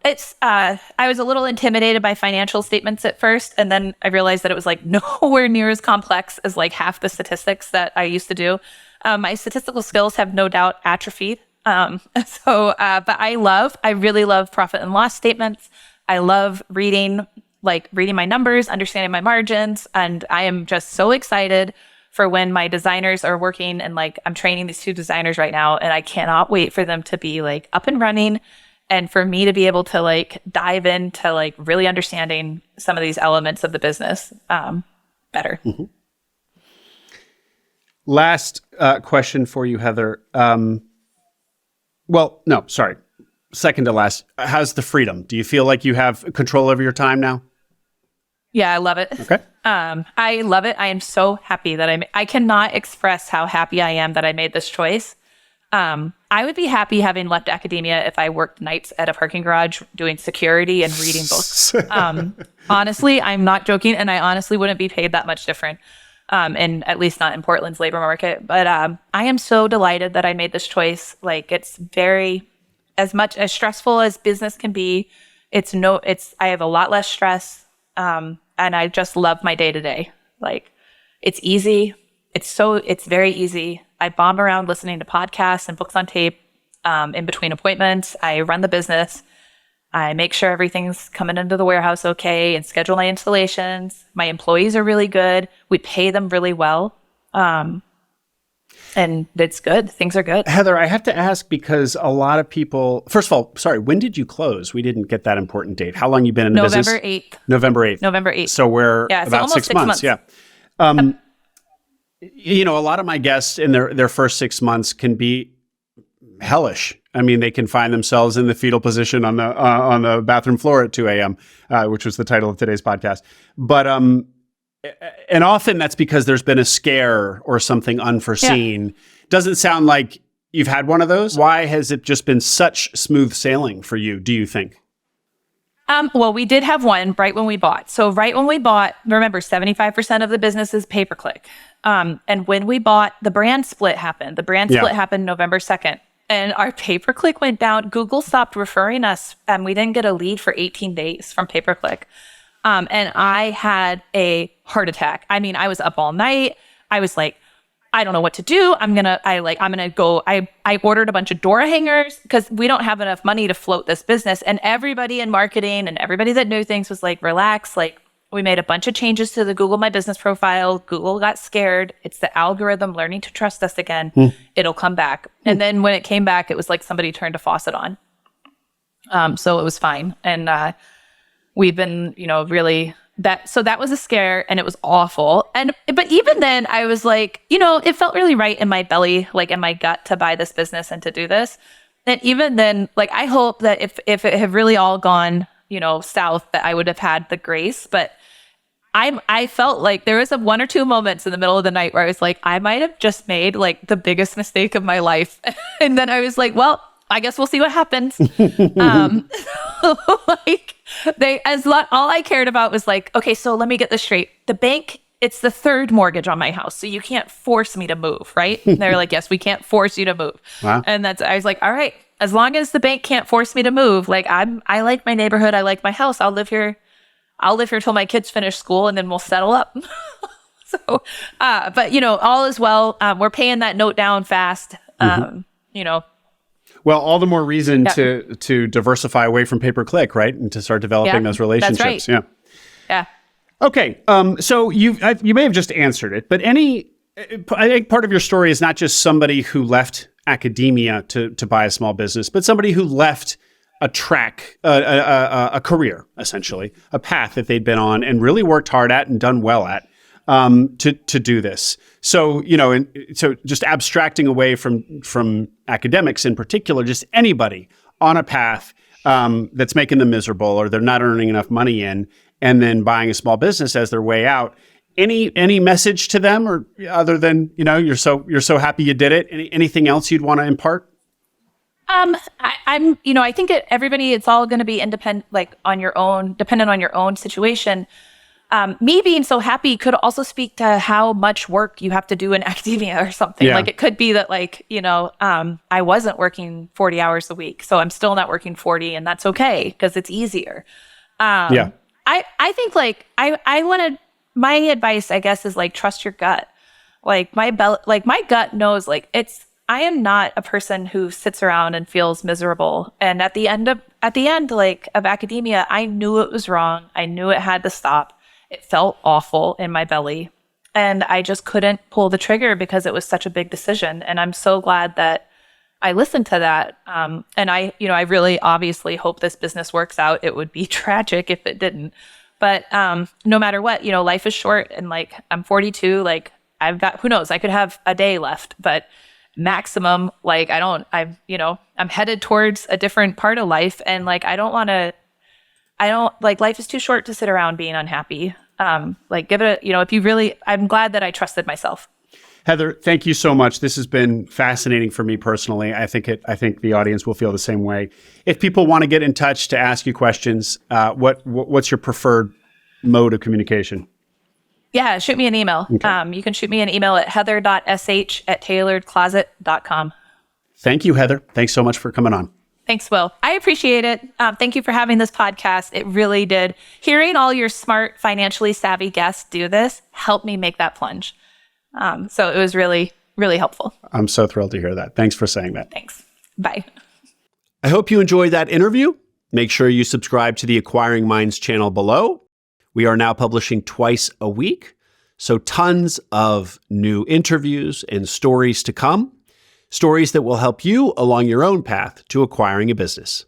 was a little intimidated by financial statements at first, and then I realized that it was like nowhere near as complex as like half the statistics that I used to do. My statistical skills have no doubt atrophied. But I really love profit and loss statements. I love reading my numbers, understanding my margins, and I am just so excited for when my designers are working, and like I'm training these 2 designers right now, and I cannot wait for them to be like up and running, and for me to be able to like dive into like really understanding some of these elements of the business better. Mm-hmm. Last question for you, Heather. Second to last. How's the freedom? Do you feel like you have control over your time now? Yeah, I love it. Okay. I love it. I am so happy that I cannot express how happy I am that I made this choice. I would be happy having left academia if I worked nights at a parking garage doing security and reading books. Honestly, I'm not joking, and I honestly wouldn't be paid that much different, and at least not in Portland's labor market. But I am so delighted that I made this choice. Like, it's very, as much as stressful as business can be, I have a lot less stress. And I just love my day to day. Like, it's easy. It's very easy. I bomb around listening to podcasts and books on tape, in between appointments. I run the business. I make sure everything's coming into the warehouse okay and schedule my installations. My employees are really good. We pay them really well. And it's good. Things are good. Heather, I have to ask, because a lot of people, first of all, sorry, when did you close? We didn't get that important date. How long you been in the business? November 8th. November 8th. So we're about almost 6 months. Yeah. A lot of my guests in their first 6 months can be hellish. I mean, they can find themselves in the fetal position on the bathroom floor at 2 a.m., which was the title of today's podcast. But, and often that's because there's been a scare or something unforeseen. Yeah. Doesn't sound like you've had one of those. Why has it just been such smooth sailing for you, do you think? Well, we did have one right when we bought. So right when we bought, remember, 75% of the business is pay-per-click. And when we bought, the brand split happened. The brand split happened November 2nd. And our pay-per-click went down. Google stopped referring us, and we didn't get a lead for 18 days from pay-per-click. And I had a heart attack. I mean, I was up all night. I was like, I don't know what to do. I ordered a bunch of door hangers because we don't have enough money to float this business. And everybody in marketing and everybody that knew things was like, relax. Like, we made a bunch of changes to the Google My Business profile. Google got scared. It's the algorithm learning to trust us again. It'll come back. And then when it came back, it was like somebody turned a faucet on. So it was fine. And, we've been, really so that was a scare, and it was awful. But even then I was like, it felt really right in my belly, like in my gut, to buy this business and to do this. And even then, like, I hope that if it had really all gone, south, that I would have had the grace. But I felt like there was 1 or 2 moments in the middle of the night where I was like, I might have just made like the biggest mistake of my life. And then I was like, well, I guess we'll see what happens. All I cared about was like, okay, so let me get this straight. The bank, it's the 3rd mortgage on my house, so you can't force me to move, right? And they're like, yes, we can't force you to move. Wow. And I was like, all right, as long as the bank can't force me to move, like I like my neighborhood, I like my house, I'll live here till my kids finish school, and then we'll settle up. But all is well. We're paying that note down fast. Well, all the more reason to diversify away from pay-per-click, right? And to start developing those relationships. That's right. Yeah. Okay. So you may have just answered it, but I think part of your story is not just somebody who left academia to buy a small business, but somebody who left a track, a career, essentially, a path that they'd been on and really worked hard at and done well at. To do this. So, so just abstracting away from academics in particular, just anybody on a path that's making them miserable, or they're not earning enough money in, and then buying a small business as their way out. Any message to them, or other than, you're so happy you did it? Anything else you'd want to impart? I think everybody, it's all going to be independent, like dependent on your own situation. Me being so happy could also speak to how much work you have to do in academia or something. Yeah. Like it could be that like, I wasn't working 40 hours a week, so I'm still not working 40, and that's okay because it's easier. Yeah. I think like my advice, I guess, is like trust your gut. Like my gut knows like I am not a person who sits around and feels miserable. And at the end like of academia, I knew it was wrong. I knew it had to stop. It felt awful in my belly. And I just couldn't pull the trigger because it was such a big decision. And I'm so glad that I listened to that. And I really obviously hope this business works out. It would be tragic if it didn't. But no matter what, life is short, and like I'm 42, like I've got, who knows, I could have a day left, but maximum, like I'm headed towards a different part of life. And like, life is too short to sit around being unhappy. Like give it I'm glad that I trusted myself. Heather, thank you so much. This has been fascinating for me personally. I think the audience will feel the same way. If people want to get in touch to ask you questions, what's your preferred mode of communication? Yeah, shoot me an email. Okay. You can shoot me an email at heather.sh@tailoredcloset.com. Thank you, Heather. Thanks so much for coming on. Thanks, Will. I appreciate it. Thank you for having this podcast. It really did. Hearing all your smart, financially savvy guests do this helped me make that plunge. So it was really, really helpful. I'm so thrilled to hear that. Thanks for saying that. Thanks. Bye. I hope you enjoyed that interview. Make sure you subscribe to the Acquiring Minds channel below. We are now publishing twice a week, so tons of new interviews and stories to come. Stories that will help you along your own path to acquiring a business.